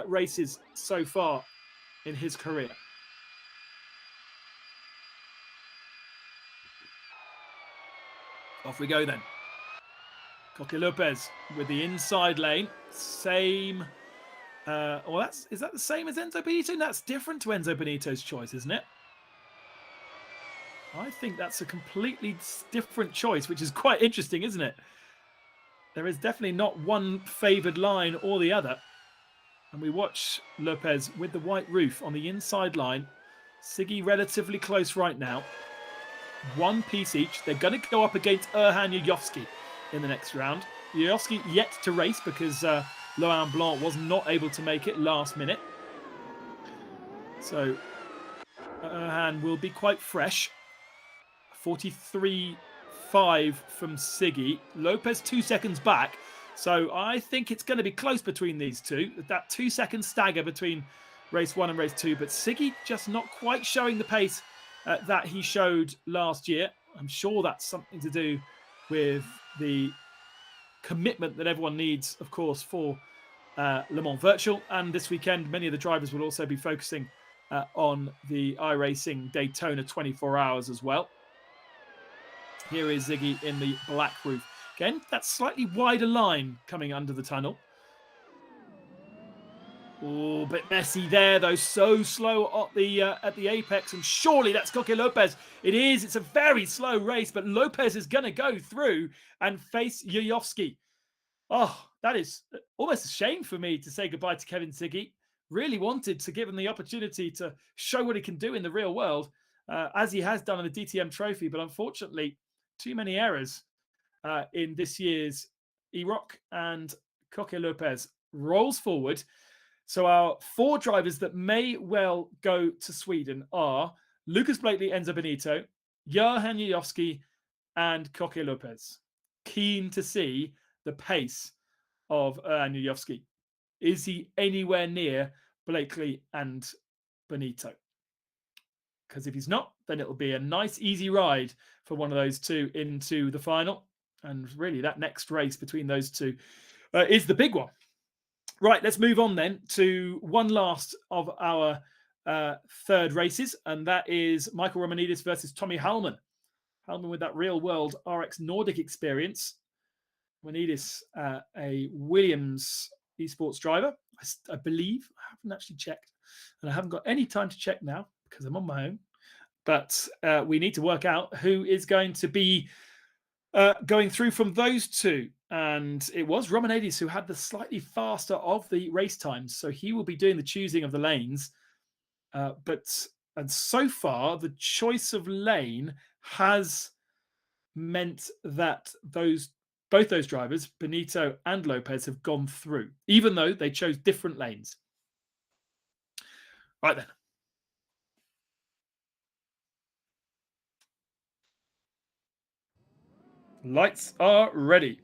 races so far in his career. Off we go then. Coque Lopez with the inside lane. Same. Well, is that the same as Enzo Benito? That's different to Enzo Benito's choice, isn't it? I think that's a completely different choice, which is quite interesting, isn't it? There is definitely not one favoured line or the other. And we watch Lopez with the white roof on the inside line. Siggy relatively close right now. One piece each. They're going to go up against Erhan Yuyovski in the next round. Yuyovski yet to race because Laurent Blanc was not able to make it last minute. So Erhan will be quite fresh. 43.5 from Siggy. Lopez 2 seconds back. So I think it's going to be close between these two. That 2 second stagger between race 1 and race 2. But Siggy just not quite showing the pace that he showed last year. I'm sure that's something to do with the commitment that everyone needs, of course, for Le Mans Virtual. And this weekend, many of the drivers will also be focusing on the iRacing Daytona 24 hours as well. Here is Siggy in the black roof. Again, that slightly wider line coming under the tunnel. Oh, a bit messy there, though. So slow at the apex, and surely that's Coque Lopez. It is. It's a very slow race, but Lopez is going to go through and face Yuyovski. Oh, that is almost a shame for me to say goodbye to Kevin Siggy. Really wanted to give him the opportunity to show what he can do in the real world, as he has done in the DTM Trophy, but unfortunately, too many errors in this year's eROC, and Coque Lopez rolls forward. So our 4 drivers that may well go to Sweden are Lucas Blakely, Enzo Benito, Erhan Yuyovski, and Coque Lopez. Keen to see the pace of Erhan Yuyovski. Is he anywhere near Blakely and Benito? Because if he's not, then it'll be a nice, easy ride for one of those two into the final. And really, that next race between those two is the big one. Right, let's move on then to one last of our third races, and that is Michael Romanidis versus Tommy Hallman. Hallman with that real-world RX Nordic experience. Romanidis, a Williams esports driver, I believe. I haven't actually checked, and I haven't got any time to check now because I'm on my own. But we need to work out who is going to be going through from those two. And it was Romanidis who had the slightly faster of the race times, so he will be doing the choosing of the lanes. And so far, the choice of lane has meant that both those drivers, Benito and Lopez, have gone through, even though they chose different lanes. Right then. Lights are ready.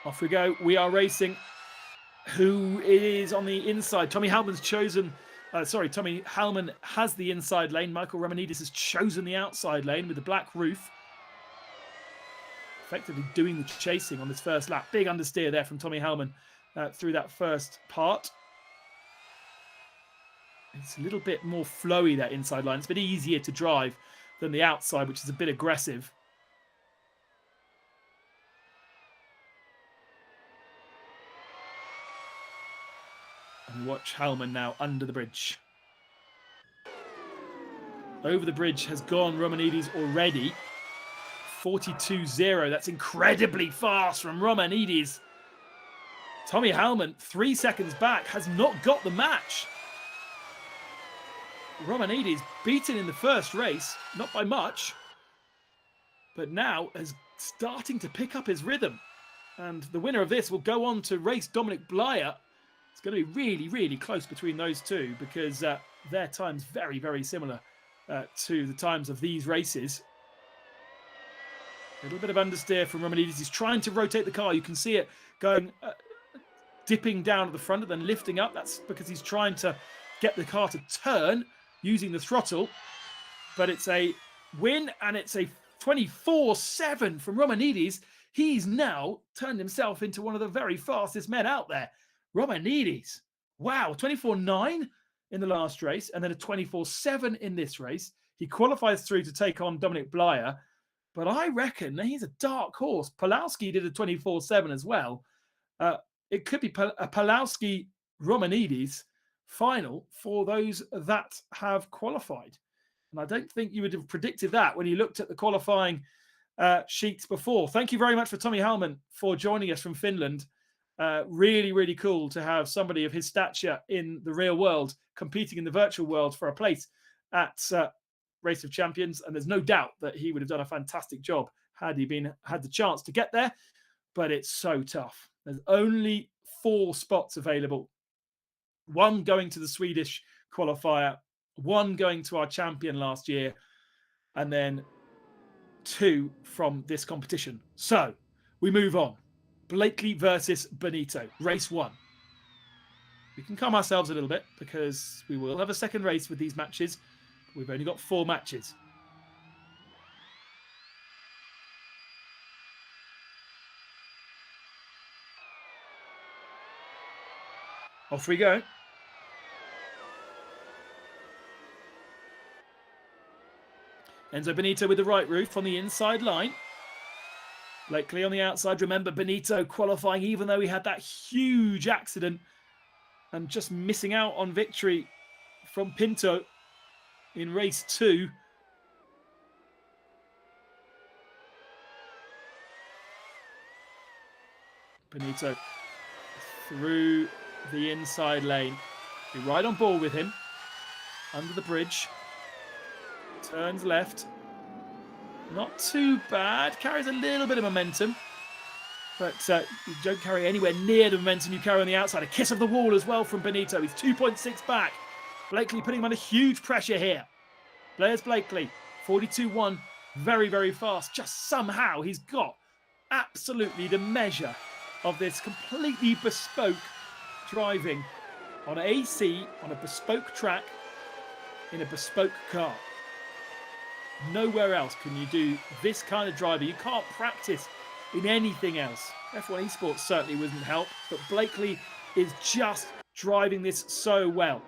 Off we go. We are racing. Who is on the inside? Tommy Hallman's chosen. Tommy Hallman has the inside lane. Michael Romanidis has chosen the outside lane with the black roof. Effectively doing the chasing on this first lap. Big understeer there from Tommy Hallman through that first part. It's a little bit more flowy, that inside line. It's a bit easier to drive than the outside, which is a bit aggressive. And watch Hallman now under the bridge. Over the bridge has gone Romanidis already. 42.0. That's incredibly fast from Romanidis. Tommy Hallman, 3 seconds back, has not got the match. Romanidis beaten in the first race, not by much, but now is starting to pick up his rhythm. And the winner of this will go on to race Dominic Blyer. It's going to be really, really close between those two because their time's very, very similar to the times of these races. A little bit of understeer from Romanidis. He's trying to rotate the car. You can see it going, dipping down at the front and then lifting up. That's because he's trying to get the car to turn using the throttle. But it's a win, and it's a 24.7 from Romanidis. He's now turned himself into one of the very fastest men out there. Romanidis, wow, 24.9 in the last race, and then a 24.7 in this race. He qualifies through to take on Dominic Blyer, but I reckon he's a dark horse. Pulowski did a 24.7 as well. It could be a Pulowski-Romanidis final for those that have qualified. And I don't think you would have predicted that when you looked at the qualifying sheets before. Thank you very much for Tommy Hallman for joining us from Finland. Really, really cool to have somebody of his stature in the real world competing in the virtual world for a place at Race of Champions. And there's no doubt that he would have done a fantastic job had he had the chance to get there. But it's so tough. There's only 4 spots available. 1 going to the Swedish qualifier, 1 going to our champion last year, and then 2 from this competition. So we move on. Blakely versus Benito, race 1. We can calm ourselves a little bit because we will have a second race with these matches. We've only got 4 matches. Off we go. Enzo Benito with the right roof on the inside line. Blakely on the outside. Remember, Benito qualifying even though he had that huge accident and just missing out on victory from Pinto in race 2. Benito through the inside lane. Be right on board with him. Under the bridge. Turns left. Not too bad. Carries a little bit of momentum. But you don't carry anywhere near the momentum you carry on the outside. A kiss of the wall as well from Benito. He's 2.6 back. Blakely putting him under huge pressure here. There's Blakely. 42.1. Very, very fast. Just somehow he's got absolutely the measure of this completely bespoke driving on AC, on a bespoke track, in a bespoke car. Nowhere else can you do this kind of driver. You can't practice in anything else. F1 Esports certainly wouldn't help, but Blakely is just driving this so well.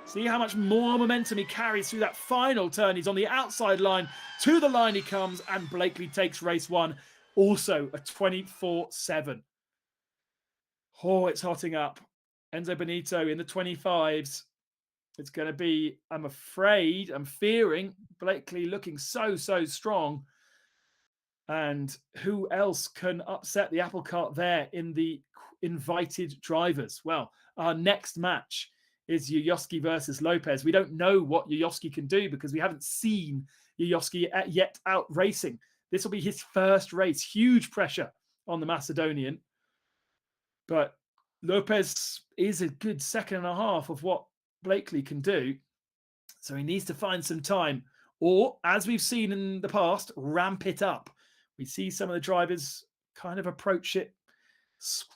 See how much more momentum he carries through that final turn. He's on the outside line. To the line he comes, and Blakely takes race one. Also a 24-7. Oh, it's hotting up. Enzo Benito in the 25s. It's going to be, I'm afraid, I'm fearing, Blakely looking so strong. And who else can upset the apple cart there in the invited drivers? Well, our next match is Yoyoski versus Lopez. We don't know what Yoyoski can do because we haven't seen Yoyoski yet out racing. This will be his first race. Huge pressure on the Macedonian. But Lopez is a good second and a half of what Blakely can do. So he needs to find some time. Or, as we've seen in the past, ramp it up. We see some of the drivers kind of approach it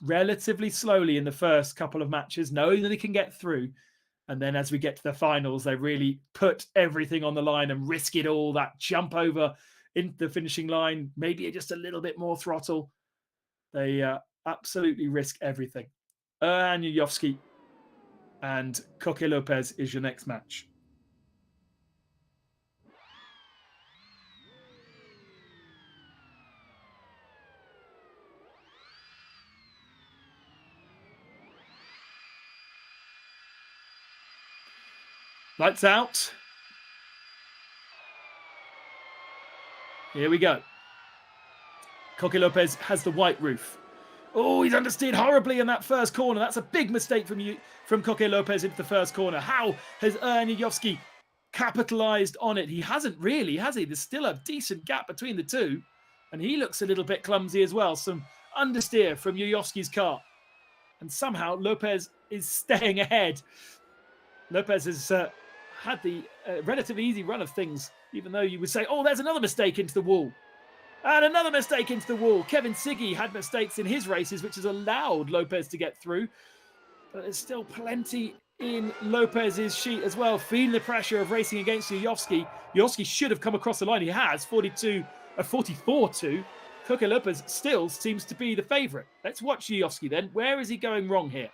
relatively slowly in the first couple of matches, knowing that they can get through. And then as we get to the finals, they really put everything on the line and risk it all. That jump over into the finishing line, maybe just a little bit more throttle. They absolutely risk everything. Erhan Yuyovski and Coque Lopez is your next match. Lights out. Here we go. Coque Lopez has the white roof. Oh, he's understeered horribly in that first corner. That's a big mistake from Coque Lopez into the first corner. How has Erhan Yuyovski capitalized on it? He hasn't really, has he? There's still a decent gap between the two. And he looks a little bit clumsy as well. Some understeer from Yuyovski's car. And somehow Lopez is staying ahead. Lopez has had the relatively easy run of things, even though you would say, oh, there's another mistake into the wall. And another mistake into the wall. Kevin Siggy had mistakes in his races, which has allowed Lopez to get through. But there's still plenty in Lopez's sheet as well, feeling the pressure of racing against Yuyovski. Yuyovski should have come across the line. He has, 44-2. Coque Lopez still seems to be the favourite. Let's watch Yuyovski then. Where is he going wrong here?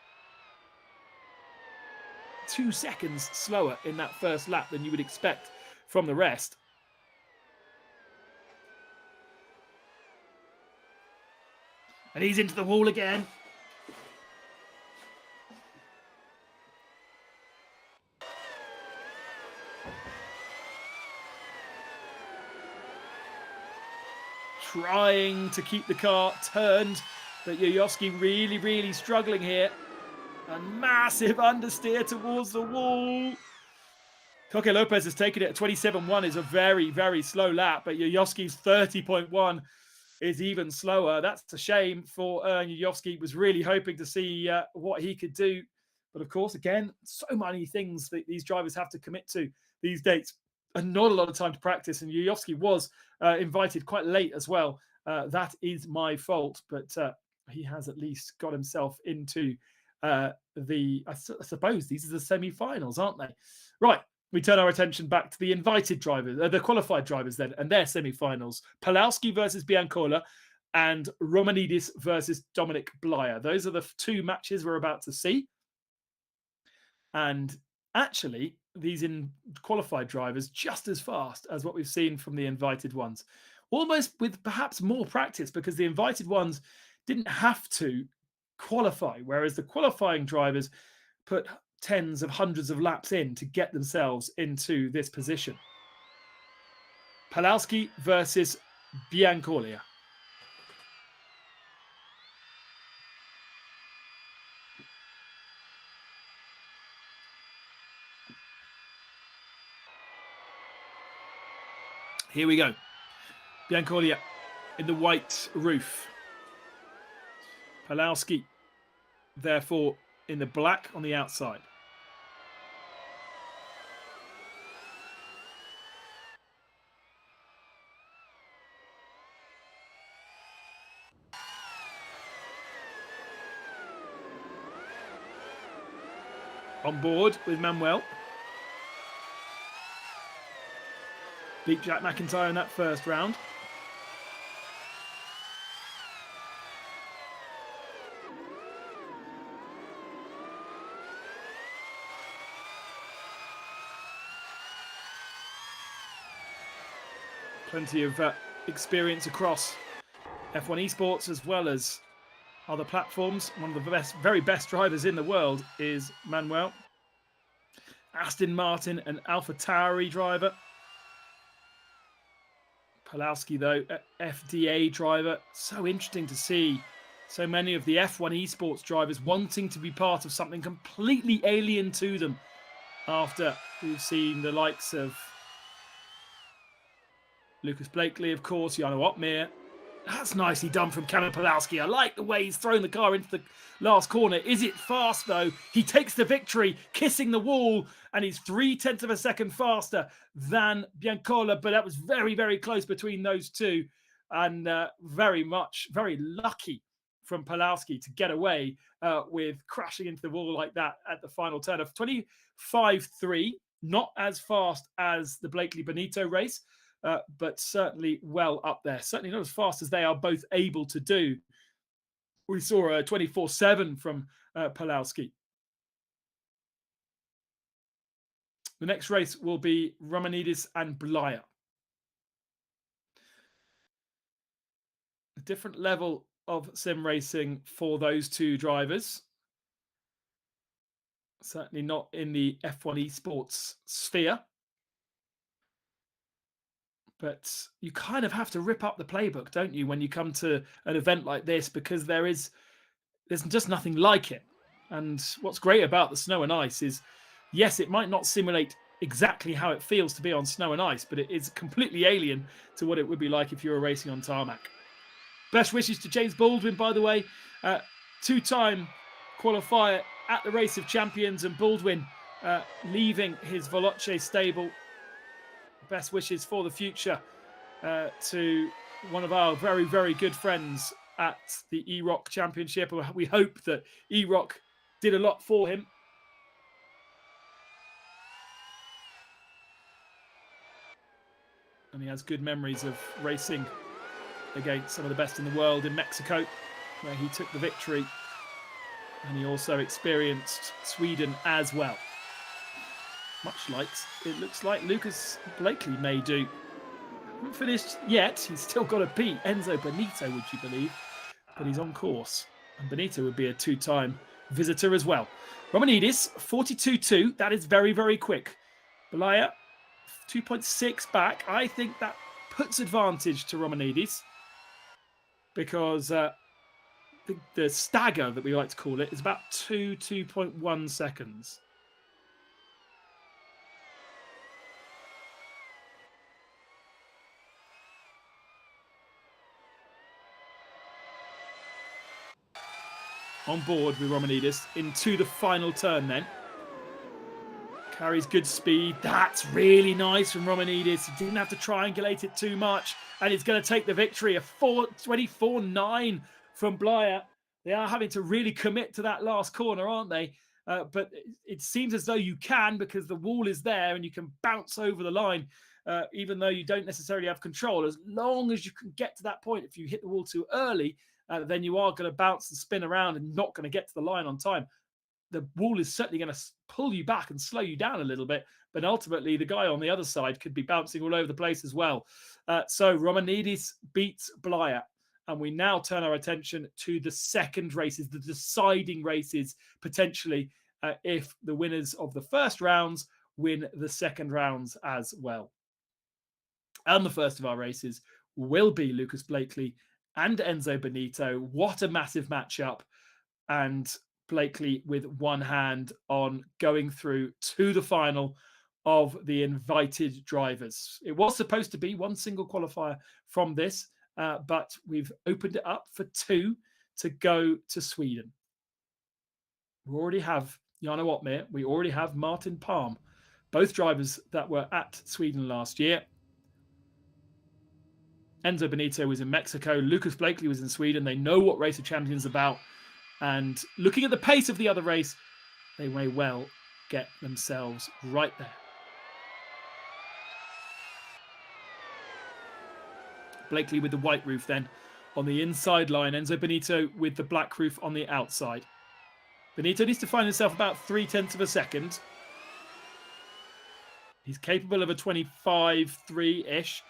2 seconds slower in that first lap than you would expect from the rest. And he's into the wall again. Trying to keep the car turned, but Yuyovski really struggling here. A massive understeer towards the wall. Coque Lopez has taken it at 27.1 is a very slow lap, but Yuyovski's 30.1 is even slower. That's a shame for Yuyovski. Was really hoping to see what he could do. But of course, again, so many things that these drivers have to commit to these dates and not a lot of time to practice. And Yuyovski was invited quite late as well. That is my fault, but he has at least got himself into I suppose these are the semi-finals, aren't they? Right. We turn our attention back to the invited drivers, the qualified drivers then, and their semi-finals. Palowski versus Biancola and Romanidis versus Dominic Blyer. Those are the 2 matches we're about to see. And actually, these qualified drivers just as fast as what we've seen from the invited ones. Almost with perhaps more practice because the invited ones didn't have to qualify, whereas the qualifying drivers put tens of hundreds of laps in to get themselves into this position. Palowski versus Biancola. Here we go. Biancola in the white roof. Palowski, therefore, in the black on the outside. On board with Manuel. Beat Jack McIntyre in that first round. Plenty of experience across F1 esports as well as other platforms. One of the very best drivers in the world is Manuel. Aston Martin and AlphaTauri driver. Pawlowski, though, FDA driver. So interesting to see so many of the F1 esports drivers wanting to be part of something completely alien to them after we've seen the likes of Lucas Blakely, of course, Jarno Opmeer. That's nicely done from Cameron Pawlowski. I like the way he's thrown the car into the last corner. Is it fast, though? He takes the victory, kissing the wall, and he's 0.3 of a second faster than Biancola. But that was very, very close between those two. And very lucky from Pawlowski to get away with crashing into the wall like that at the final turn of 25.3. Not as fast as the Blakely-Benito race, but certainly well up there. Certainly not as fast as they are both able to do. We saw a 24/7 from Pawlowski. The next race will be Romanidis and Blaya. A different level of sim racing for those two drivers. Certainly not in the F1 esports sphere. But you kind of have to rip up the playbook, don't you, when you come to an event like this, because there's just nothing like it. And what's great about the snow and ice is, yes, it might not simulate exactly how it feels to be on snow and ice, but it is completely alien to what it would be like if you were racing on tarmac. Best wishes to James Baldwin, by the way. Two-time qualifier at the Race of Champions, and Baldwin leaving his Veloce stable. Best wishes for the future to one of our very, very good friends at the eROC Championship. We hope that eROC did a lot for him. And he has good memories of racing against some of the best in the world in Mexico, where he took the victory. And he also experienced Sweden as well. Much like it looks like Lucas Blakely may do. Hasn't finished yet. He's still got to beat Enzo Benito, would you believe? But he's on course. And Benito would be a two-time visitor as well. Romanidis, 42.2. That is very, very quick. Blaya, 2.6 back. I think that puts advantage to Romanidis because the stagger that we like to call it is about 2.1 seconds. On board with Romanidis into the final turn then. Carries good speed. That's really nice from Romanidis. He didn't have to triangulate it too much. And he's going to take the victory. A 24.9 from Blaya. They are having to really commit to that last corner, aren't they? But it seems as though you can, because the wall is there and you can bounce over the line, even though you don't necessarily have control. As long as you can get to that point, if you hit the wall too early, then you are going to bounce and spin around and not going to get to the line on time. The wall is certainly going to pull you back and slow you down a little bit, but ultimately the guy on the other side could be bouncing all over the place as well. So Romanidis beats Blaya, and we now turn our attention to the second races, the deciding races, potentially, if the winners of the first rounds win the second rounds as well. And the first of our races will be Lucas Blakely and Enzo Benito. What a massive matchup. And Blakely with one hand on going through to the final of the invited drivers. It was supposed to be one single qualifier from this, but we've opened it up for two to go to Sweden. We already have Jarno Opmeer. We already have Martin Palm, both drivers that were at Sweden last year. Enzo Benito was in Mexico. Lucas Blakely was in Sweden. They know what Race of Champions is about. And looking at the pace of the other race, they may well get themselves right there. Blakely with the white roof then on the inside line. Enzo Benito with the black roof on the outside. Benito needs to find himself about 0.3 of a second. He's capable of a 25.3-ish,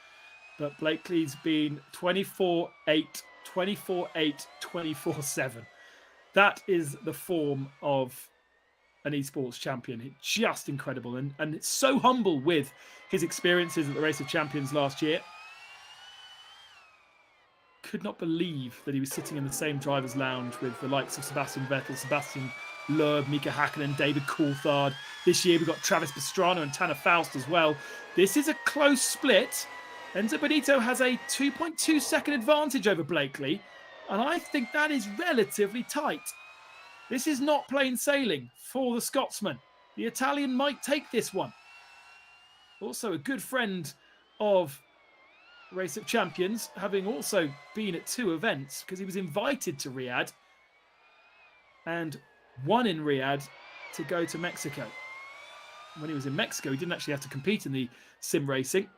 but Blakely's been 24.8, 24.8, 24.7. That is the form of an esports champion. It's just incredible, and it's so humble with his experiences at the Race of Champions last year. Could not believe that he was sitting in the same driver's lounge with the likes of Sebastian Vettel, Sebastian Loeb, Mika Hakkinen, David Coulthard. This year we've got Travis Pastrana and Tanner Faust as well. This is a close split. Enzo Benito has a 2.2 second advantage over Blakely, and I think that is relatively tight. This is not plain sailing for the Scotsman. The Italian might take this one. Also a good friend of Race of Champions, having also been at 2 events because he was invited to Riyadh and won in Riyadh to go to Mexico. When he was in Mexico, he didn't actually have to compete in the sim racing.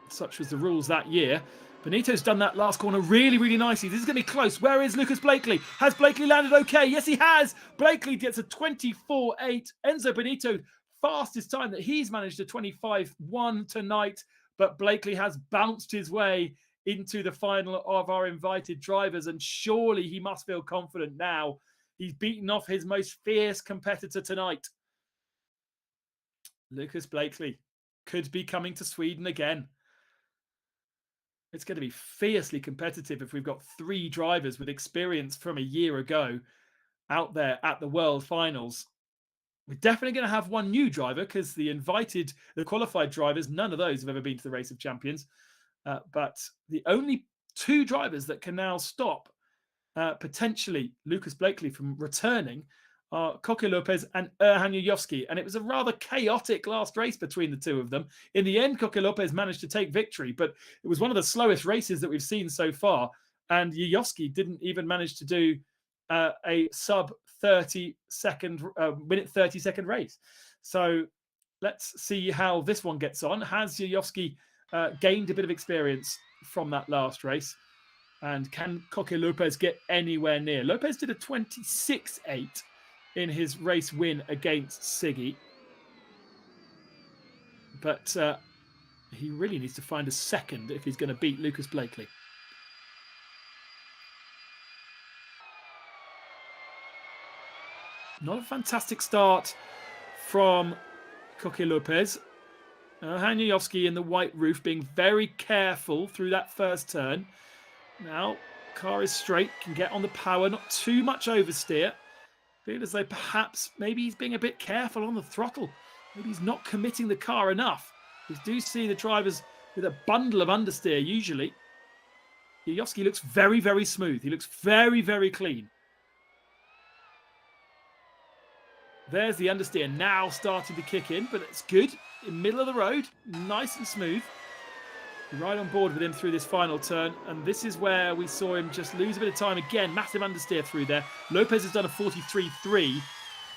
Such was the rules that year. Benito's done that last corner really, really nicely. This is going to be close. Where is Lucas Blakely? Has Blakely landed okay? Yes, he has. Blakely gets a 24.8. Enzo Benito, fastest time that he's managed, a 25.1 tonight. But Blakely has bounced his way into the final of our invited drivers, and surely he must feel confident now. He's beaten off his most fierce competitor tonight. Lucas Blakely could be coming to Sweden again. It's going to be fiercely competitive if we've got 3 drivers with experience from a year ago out there at the World Finals. We're definitely going to have one new driver because the qualified drivers, none of those have ever been to the Race of Champions. But the only 2 drivers that can now stop potentially Lucas Blakely from returning are Coque Lopez and Erhan Yuyovski. And it was a rather chaotic last race between the 2 of them. In the end, Coque Lopez managed to take victory, but it was one of the slowest races that we've seen so far. And Yuyovski didn't even manage to do a sub 30-second, minute 30-second race. So let's see how this one gets on. Has Yuyovski gained a bit of experience from that last race? And can Coque Lopez get anywhere near? Lopez did a 26.8 in his race win against Siggy. But he really needs to find a second if he's going to beat Lucas Blakely. Not a fantastic start from Coque Lopez. Erhan Yuyovski in the white roof being very careful through that first turn. Now, car is straight, can get on the power, not too much oversteer. Feel as though perhaps maybe he's being a bit careful on the throttle. Maybe he's not committing the car enough. We do see the drivers with a bundle of understeer usually. Yuyovski looks very, very smooth. He looks very, very clean. There's the understeer now starting to kick in, but it's good. In middle of the road, nice and smooth. Right on board with him through this final turn, and this is where we saw him just lose a bit of time again. Massive understeer through there. Lopez has done a 43.3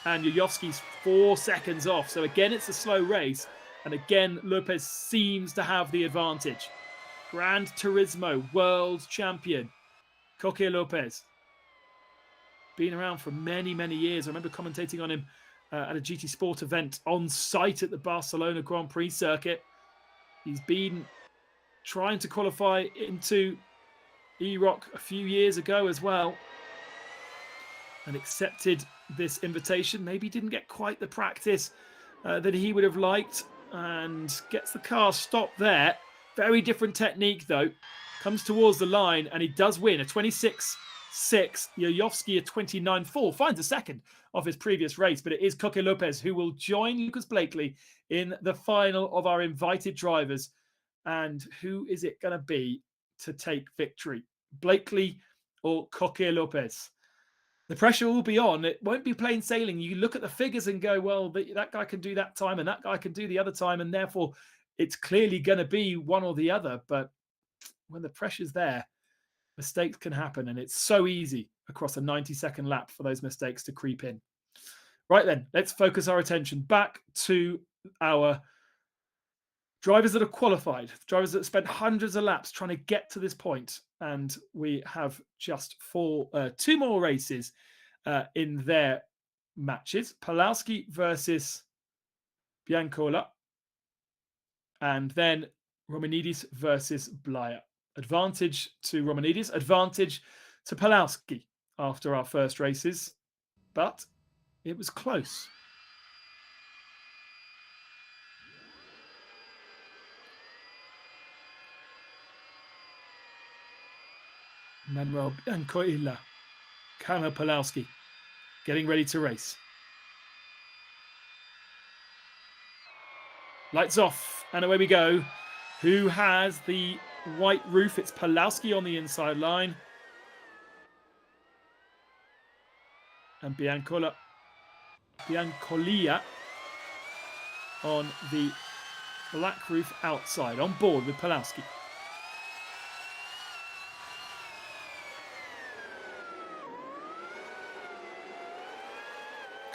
and Yuyovski's 4 seconds off. So again, it's a slow race, and again, Lopez seems to have the advantage. Gran Turismo world champion, Coque Lopez. Been around for many, many years. I remember commentating on him at a GT Sport event on site at the Barcelona Grand Prix circuit. He's been trying to qualify into eROC a few years ago as well, and accepted this invitation. Maybe didn't get quite the practice that he would have liked, and gets the car stopped there. Very different technique though. Comes towards the line and he does win a 26.6. Yuyovski a 29.4. Finds a second of his previous race, but it is Coque Lopez who will join Lucas Blakely in the final of our invited drivers. And who is it going to be to take victory? Blakely or Coque Lopez? The pressure will be on. It won't be plain sailing. You look at the figures and go, well, that guy can do that time and that guy can do the other time, and therefore it's clearly going to be one or the other. But when the pressure's there, mistakes can happen, and it's so easy across a 90-second lap for those mistakes to creep in. Right then, let's focus our attention back to our drivers that are qualified, drivers that spent hundreds of laps trying to get to this point, and we have just two more races in their matches. Pawlowski versus Biancola, and then Romanidis versus Blyer. Advantage to Romanidis, advantage to Pawlowski after our first races, but it was close. Manuel Biancola, Kamil Pawlowski getting ready to race. Lights off, and away we go. Who has the white roof? It's Pawlowski on the inside line. And Biancolia on the black roof outside, on board with Pawlowski.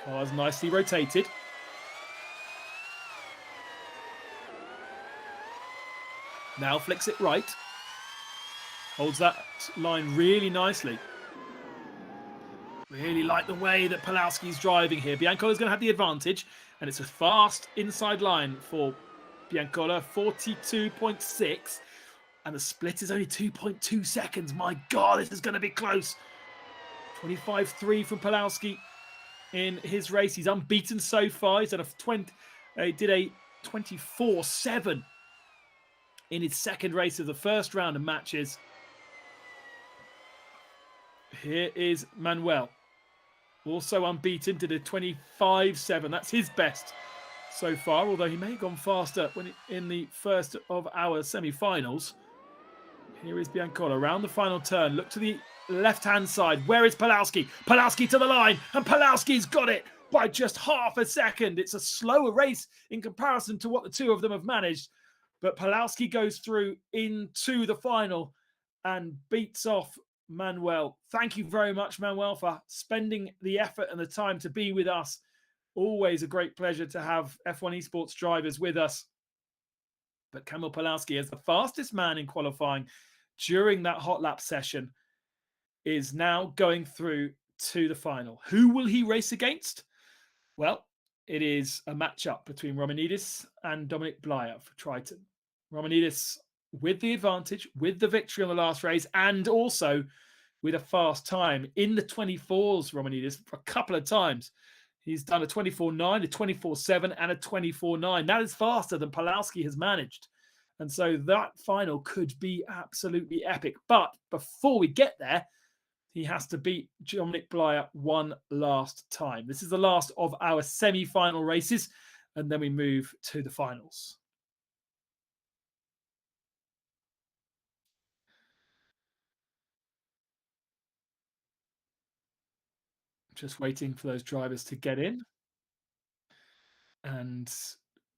Cars nicely rotated. Now flicks it right. Holds that line really nicely. Really like the way that Pawlowski's driving here. Biancola's going to have the advantage, and it's a fast inside line for Biancola, 42.6, and the split is only 2.2 seconds. My God, this is going to be close. 25.3 from Pawlowski in his race. He's unbeaten so far. He's done did a 24.7 in his second race of the first round of matches. Here is Manuel, also unbeaten, did a 25.7. That's his best so far, although he may have gone faster in the first of our semi-finals. Here is Biancola around the final turn. Look to the left-hand side. Where is Pawlowski? Pawlowski to the line, and Pawlowski's got it by just half a second. It's a slower race in comparison to what the two of them have managed, but Pawlowski goes through into the final and beats off Manuel. Thank you very much, Manuel, for spending the effort and the time to be with us. Always a great pleasure to have F1 Esports drivers with us. But Kamil Pawlowski, as the fastest man in qualifying during that hot lap session, is now going through to the final. Who will he race against? Well, it is a matchup between Romanidis and Dominic Blyer for Triton. Romanidis with the advantage, with the victory on the last race, and also with a fast time in the 24s. Romanidis, for a couple of times, he's done a 24.9, a 24.7, and a 24.9. That is faster than Pawlowski has managed. And so that final could be absolutely epic. But before we get there, he has to beat Dominic Blyer one last time. This is the last of our semi-final races, and then we move to the finals. Just waiting for those drivers to get in. And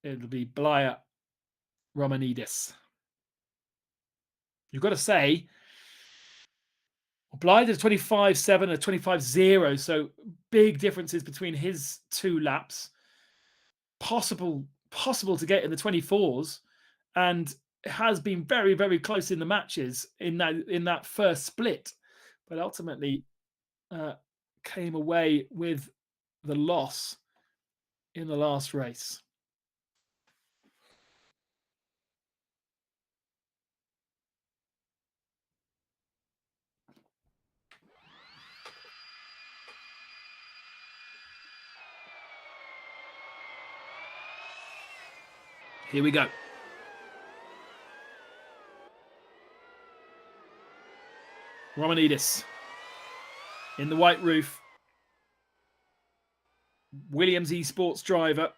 it'll be Blyer, Romanidis. You've got to say, Blyer did a 25.7 and a 25.0, so big differences between his two laps. Possible to get in the 24s, and it has been very, very close in the matches in that first split, but ultimately came away with the loss in the last race. Here we go. Romanidis in the white roof. Williams eSports driver.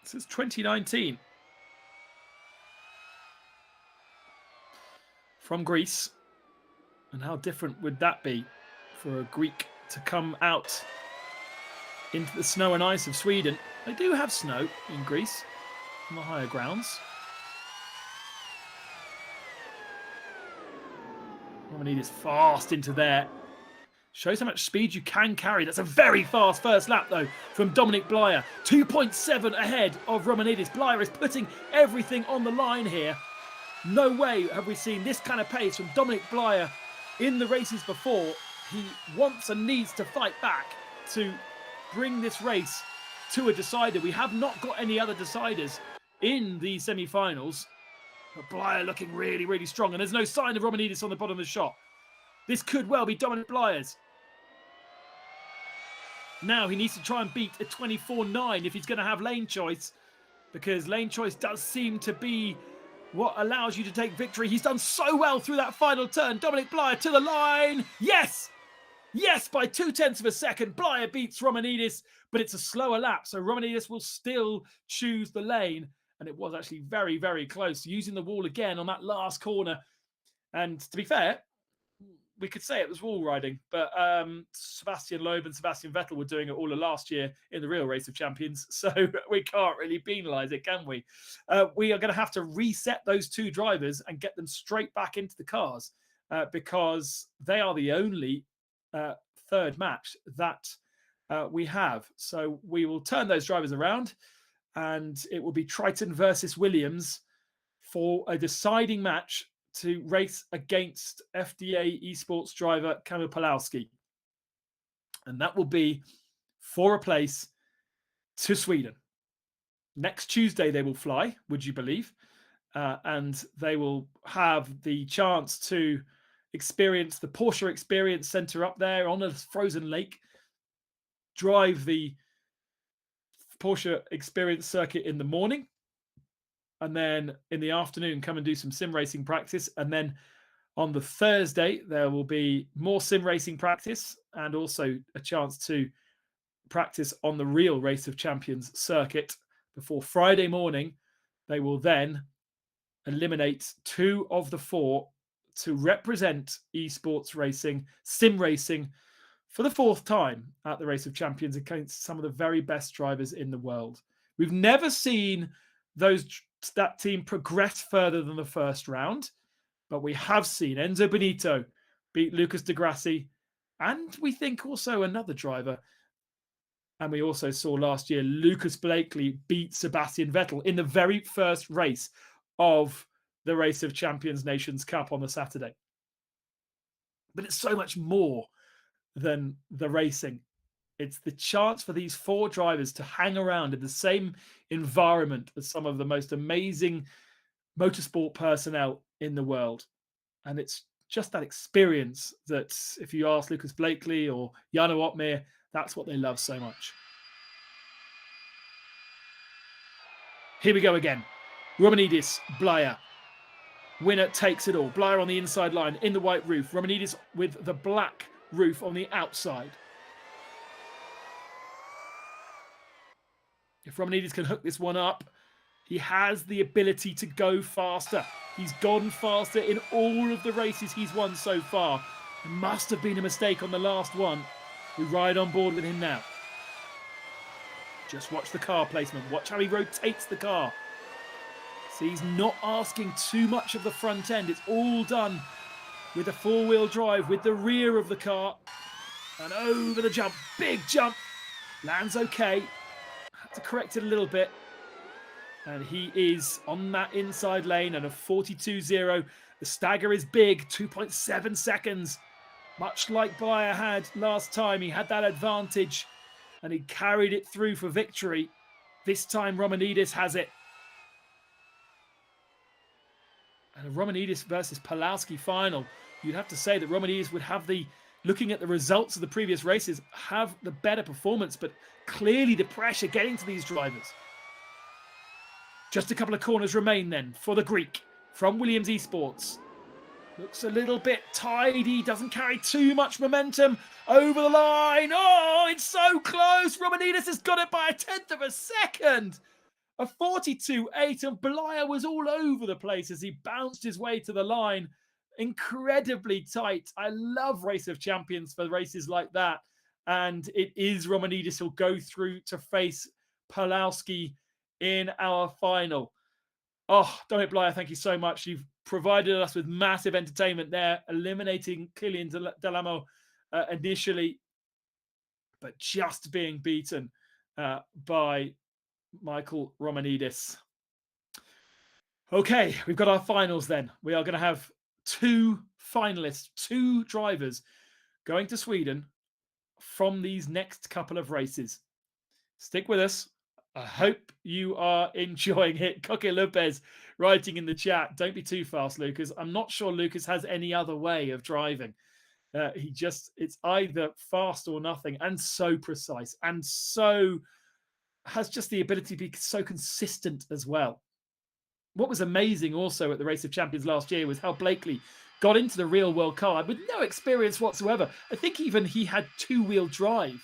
This is 2019. From Greece. And how different would that be for a Greek to come out into the snow and ice of Sweden? They do have snow in Greece on the higher grounds. Romanidis fast into there. Shows how much speed you can carry. That's a very fast first lap, though, from Dominic Blyer. 2.7 ahead of Romanidis. Blyer is putting everything on the line here. No way have we seen this kind of pace from Dominic Blyer in the races before. He wants and needs to fight back to bring this race to a decider. We have not got any other deciders in the semi-finals. But Blyer looking really, really strong. And there's no sign of Romanidis on the bottom of the shot. This could well be Dominic Blyer's. Now he needs to try and beat a 24.9 if he's going to have lane choice, because lane choice does seem to be what allows you to take victory. He's done so well through that final turn. Dominic Blyer to the line. Yes! Yes, by 0.2 of a second. Blyer beats Romanidis, but it's a slower lap, so Romanidis will still choose the lane. And it was actually very, very close, using the wall again on that last corner. And to be fair, we could say it was wall riding, but Sebastian Loeb and Sebastian Vettel were doing it all of last year in the real Race of Champions, so we can't really penalise it, can we? We are going to have to reset those two drivers and get them straight back into the cars because they are the only third match that we have. So we will turn those drivers around, and it will be Triton versus Williams for a deciding match to race against FDA esports driver Kamil Pawlowski. And that will be for a place to Sweden. Next Tuesday, they will fly, would you believe? And they will have the chance to experience the Porsche Experience Center up there on a frozen lake, drive the Porsche Experience circuit in the morning, and then in the afternoon come and do some sim racing practice. And then on the Thursday, there will be more sim racing practice and also a chance to practice on the real Race of Champions circuit before Friday morning. They will then eliminate 2 of the 4 to represent esports racing, sim racing, for the 4th time at the Race of Champions against some of the very best drivers in the world. We've never seen that team progress further than the first round, but we have seen Enzo Benito beat Lucas Di Grassi, and we think also another driver. And we also saw last year Lucas Blakely beat Sebastian Vettel in the very first race of the Race of Champions Nations Cup on the Saturday. But it's so much more than the racing. It's the chance for these 4 drivers to hang around in the same environment as some of the most amazing motorsport personnel in the world. And it's just that experience that, if you ask Lucas Blakely or Jarno Opmeer, that's what they love so much. Here we go again. Romanidis, Blyer. Winner takes it all. Blyer on the inside line in the white roof. Romanidis with the black roof on the outside. If Romanidis can hook this one up, he has the ability to go faster. He's gone faster in all of the races he's won so far. It must have been a mistake on the last one. We ride on board with him now. Just watch the car placement. Watch how he rotates the car. See, he's not asking too much of the front end. It's all done with a 4-wheel drive, with the rear of the car. And over the jump. Big jump. Lands okay. Had to correct it a little bit. And he is on that inside lane and a 42.0. The stagger is big, 2.7 seconds. Much like Blyer had last time, he had that advantage and he carried it through for victory. This time Romanidis has it. And a Romanidis versus Pawlowski final. You'd have to say that Romanidis would have looking at the results of the previous races, have the better performance, but clearly the pressure getting to these drivers. Just a couple of corners remain then for the Greek from Williams Esports. Looks a little bit tidy, doesn't carry too much momentum. Over the line. Oh, it's so close. Romanidis has got it by 1/10 of a second. A 42.8, and Blyer was all over the place as he bounced his way to the line. Incredibly tight. I love Race of Champions for races like that. And it is Romanidis who'll go through to face Pawlowski in our final. Oh, Dominic Blyer, thank you so much. You've provided us with massive entertainment there, eliminating Kilian Delamo initially, but just being beaten by Michael Romanidis. Okay, we've got our finals then. We are going to have 2 finalists, 2 drivers going to Sweden from these next couple of races. Stick with us. I hope you are enjoying it. Coque Lopez writing in the chat, don't be too fast, Lucas. I'm not sure Lucas has any other way of driving. It's either fast or nothing, and so precise, and so has just the ability to be so consistent as well. What was amazing also at the Race of Champions last year was how Blakely got into the real world car with no experience whatsoever. I think even he had 2-wheel drive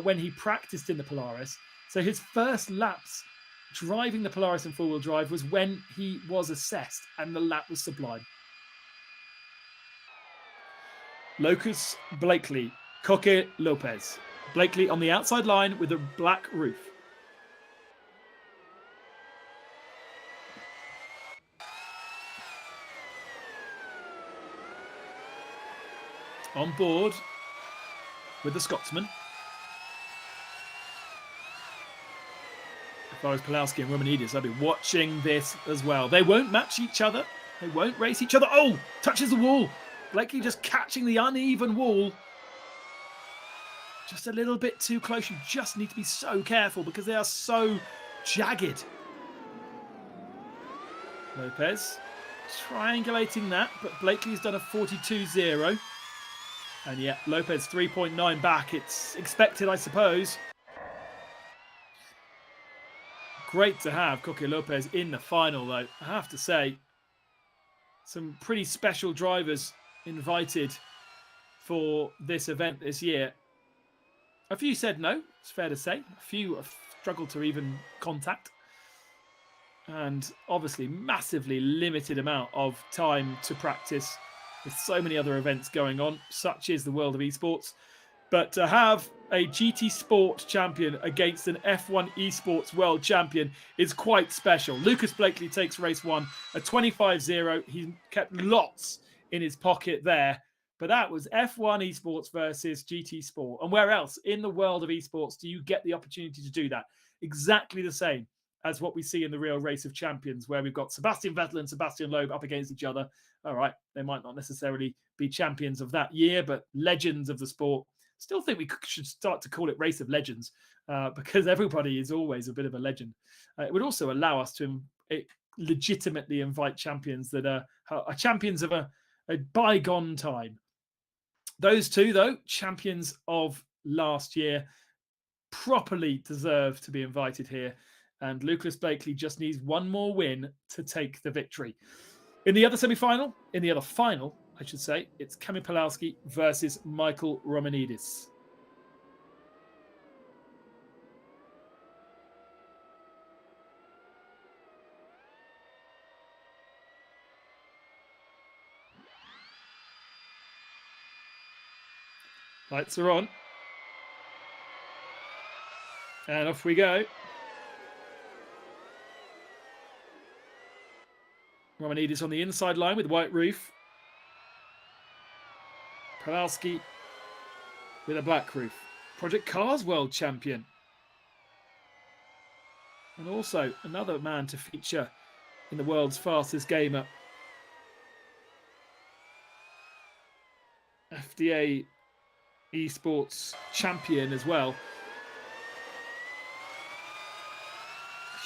when he practiced in the Polaris. So his first laps driving the Polaris in 4-wheel drive was when he was assessed, and the lap was sublime. Lucas Blakely, Coque Lopez. Blakely on the outside line with a black roof. On board with the Scotsman. If I was Pawlowski and Romanidis, I'd be watching this as well. They won't match each other. They won't race each other. Oh, touches the wall. Blakely just catching the uneven wall. Just a little bit too close. You just need to be so careful because they are so jagged. Lopez triangulating that, but Blakely's done a 42.0. And yet Lopez 3.9 back. It's expected, I suppose. Great to have Coque Lopez in the final, though. I have to say, some pretty special drivers invited for this event this year. A few said no, it's fair to say. A few have struggled to even contact. And obviously, massively limited amount of time to practice with so many other events going on. Such is the world of esports. But to have a GT Sport champion against an F1 esports world champion is quite special. Lucas Blakely takes race 1, a 25.0. He kept lots in his pocket there. But that was F1 esports versus GT Sport. And where else in the world of esports do you get the opportunity to do that? Exactly the same as what we see in the real Race of Champions, where we've got Sebastian Vettel and Sebastian Loeb up against each other. All right, they might not necessarily be champions of that year, but legends of the sport. Still think we should start to call it Race of Legends because everybody is always a bit of a legend. It would also allow us to legitimately invite champions that are champions of a bygone time. Those two, though, champions of last year, properly deserve to be invited here. And Lucas Blakely just needs one more win to take the victory. In the other semi-final, in the other final, I should say, it's Kamil Pawlowski versus Michael Romanidis. Lights are on. And off we go. Romanidis on the inside line with white roof. Pawlowski with a black roof. Project Cars World Champion. And also another man to feature in the world's fastest gamer. FDA esports champion as well.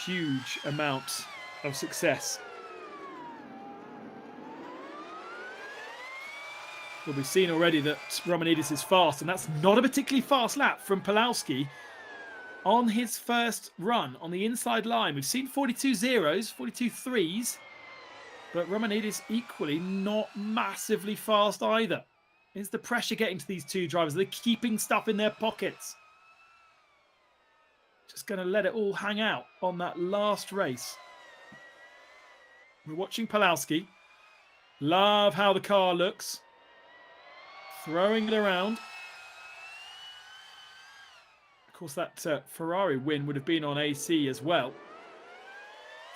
Huge amount of success. Well, we've seen already that Romanidis is fast, and that's not a particularly fast lap from Pawlowski on his first run on the inside line. We've seen 42.0s, 42.3s, but Romanidis equally not massively fast either. Is the pressure getting to these two drivers? They're keeping stuff in their pockets. Just going to let it all hang out on that last race. We're watching Pawlowski. Love how the car looks. Throwing it around. Of course, that Ferrari win would have been on AC as well.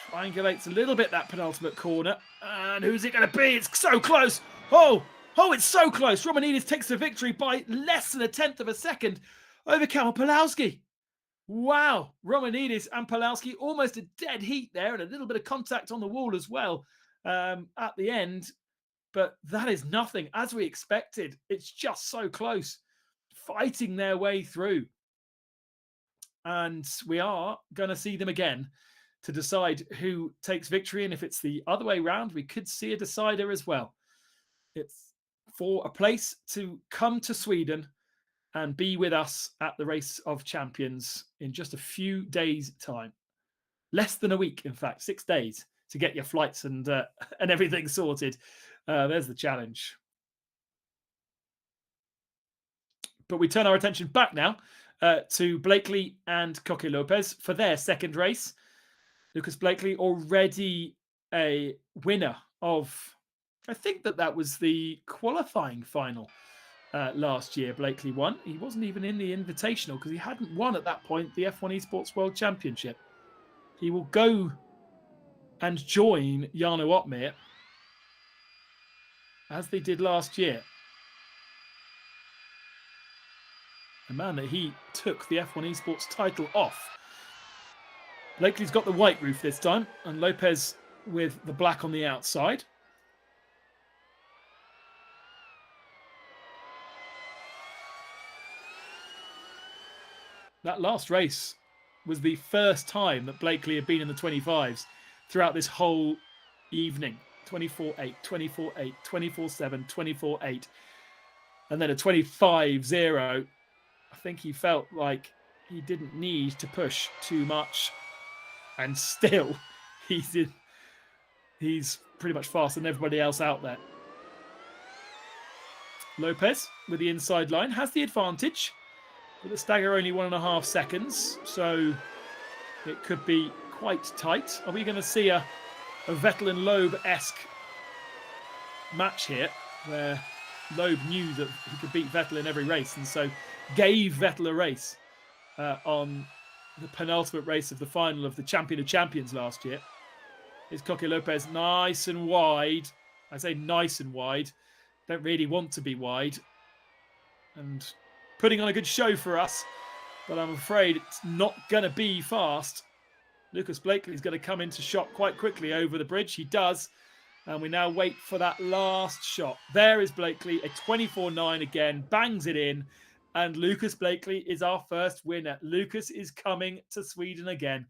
Triangulates a little bit that penultimate corner. And who's it going to be? It's so close. Oh, Oh, it's so close. Romanidis takes the victory by less than 1/10 of a second over Kamil Pawlowski. Wow. Romanidis and Pawlowski almost a dead heat there, and a little bit of contact on the wall as well at the end. But that is nothing, as we expected. It's just so close, fighting their way through. And we are going to see them again to decide who takes victory. And if it's the other way around, we could see a decider as well. It's for a place to come to Sweden and be with us at the Race of Champions in just a few days' time. Less than a week, in fact, 6 days to get your flights and everything sorted. There's the challenge. But we turn our attention back now to Blakely and Coque Lopez for their second race. Lucas Blakely already a winner of, I think that was the qualifying final last year. Blakely won. He wasn't even in the Invitational because he hadn't won at that point the F1 Esports World Championship. He will go and join Jarno Opmeer as they did last year. A man that he took the F1 Esports title off. Blakely's got the white roof this time, and Lopez with the black on the outside. That last race was the first time that Blakely had been in the 25s throughout this whole evening. 24-8, 24-8, 24-7, 24-8. And then a 25-0. I think he felt like he didn't need to push too much. And still, he's pretty much faster than everybody else out there. Lopez, with the inside line, has the advantage. With a stagger only 1.5 seconds. So it could be quite tight. Are we going to see a Vettel and Loeb-esque match here, where Loeb knew that he could beat Vettel in every race, and so gave Vettel a race on the penultimate race of the final of the Champion of Champions last year? Is Coque Lopez nice and wide? I say nice and wide. Don't really want to be wide. And putting on a good show for us, but I'm afraid it's not going to be fast. Lucas Blakely is going to come into shot quite quickly over the bridge. He does. And we now wait for that last shot. There is Blakely, a 24-9 again, bangs it in. And Lucas Blakely is our first winner. Lucas is coming to Sweden again.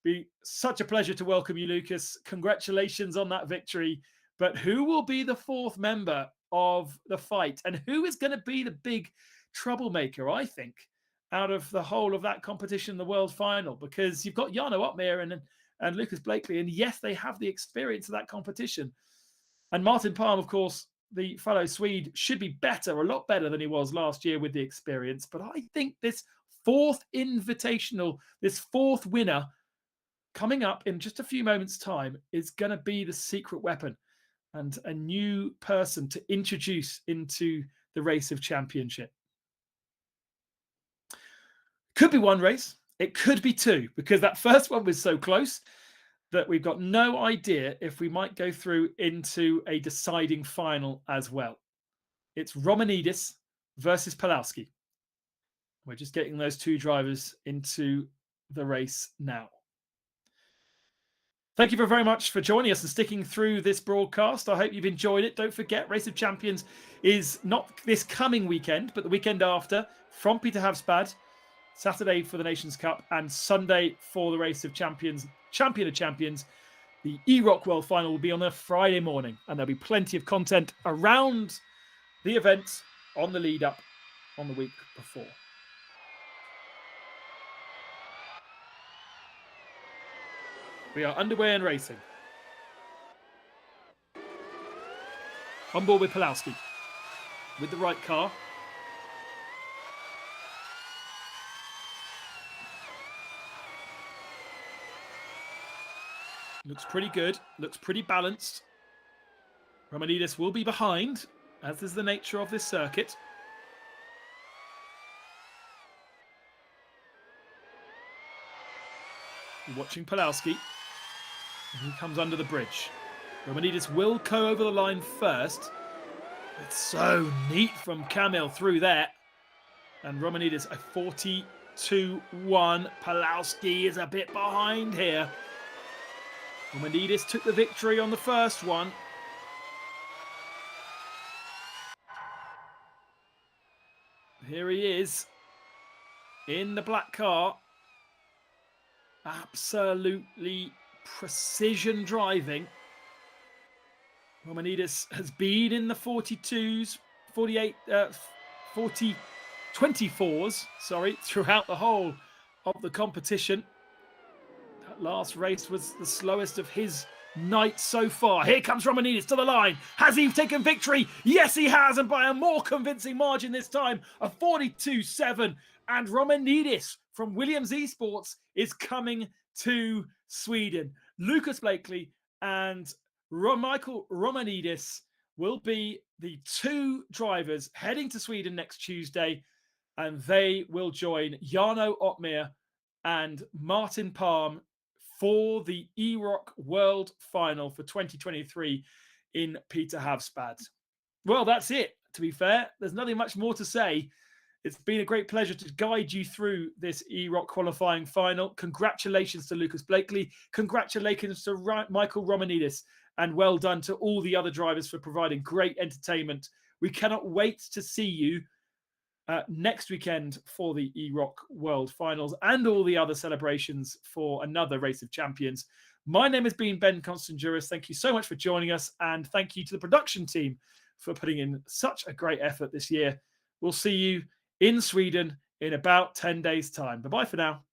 Be such a pleasure to welcome you, Lucas. Congratulations on that victory. But who will be the fourth member of the fight? And who is going to be the big troublemaker, I think, out of the whole of that competition, the world final? Because you've got Jarno Opmeer and Lucas Blakely. And yes, they have the experience of that competition. And Martin Palm, of course, the fellow Swede, should be better, a lot better than he was last year with the experience. But I think this fourth invitational, this fourth winner coming up in just a few moments' time is going to be the secret weapon and a new person to introduce into the Race of Championship. Could be one race. It could be two, because that first one was so close that we've got no idea if we might go through into a deciding final as well. It's Romanidis versus Pawlowski. We're just getting those two drivers into the race now. Thank you very much for joining us and sticking through this broadcast. I hope you've enjoyed it. Don't forget, Race of Champions is not this coming weekend, but the weekend after, from Peterhavsbad, Saturday for the Nations Cup, and Sunday for the Race of Champions, Champion of Champions. The eROC World Final will be on a Friday morning, and there'll be plenty of content around the event on the lead up on the week before. We are underway and racing. On board with Pawlowski with the right car. Looks pretty good. Looks pretty balanced. Romanidis will be behind, as is the nature of this circuit. You're watching Pawlowski. He comes under the bridge. Romanidis will go over the line first. It's so neat from Kamil through there. And Romanidis a 42-1. Palowski is a bit behind here. Romanidis took the victory on the first one. Here he is in the black car. Absolutely precision driving. Romanidis has been in the 42s, 48, 40, 24s, sorry, throughout the whole of the competition. That last race was the slowest of his night so far. Here comes Romanidis to the line. Has he taken victory? Yes, he has, and by a more convincing margin this time, a 42-7. And Romanidis from Williams Esports is coming to Sweden. Lucas Blakely and Michael Romanidis will be the two drivers heading to Sweden next Tuesday, and they will join Jarno Ottmeier and Martin Palm for the eROC World Final for 2023 in Peterhavsbad. Well, that's it, to be fair. There's nothing much more to say. It's been a great pleasure to guide you through this eROC qualifying final. Congratulations to Lucas Blakely. Congratulations to Michael Romanidis. And well done to all the other drivers for providing great entertainment. We cannot wait to see you next weekend for the eROC World Finals and all the other celebrations for another Race of Champions. My name has been Ben Constanduris. Thank you so much for joining us, and thank you to the production team for putting in such a great effort this year. We'll see you in Sweden in about 10 days' time. Bye-bye for now.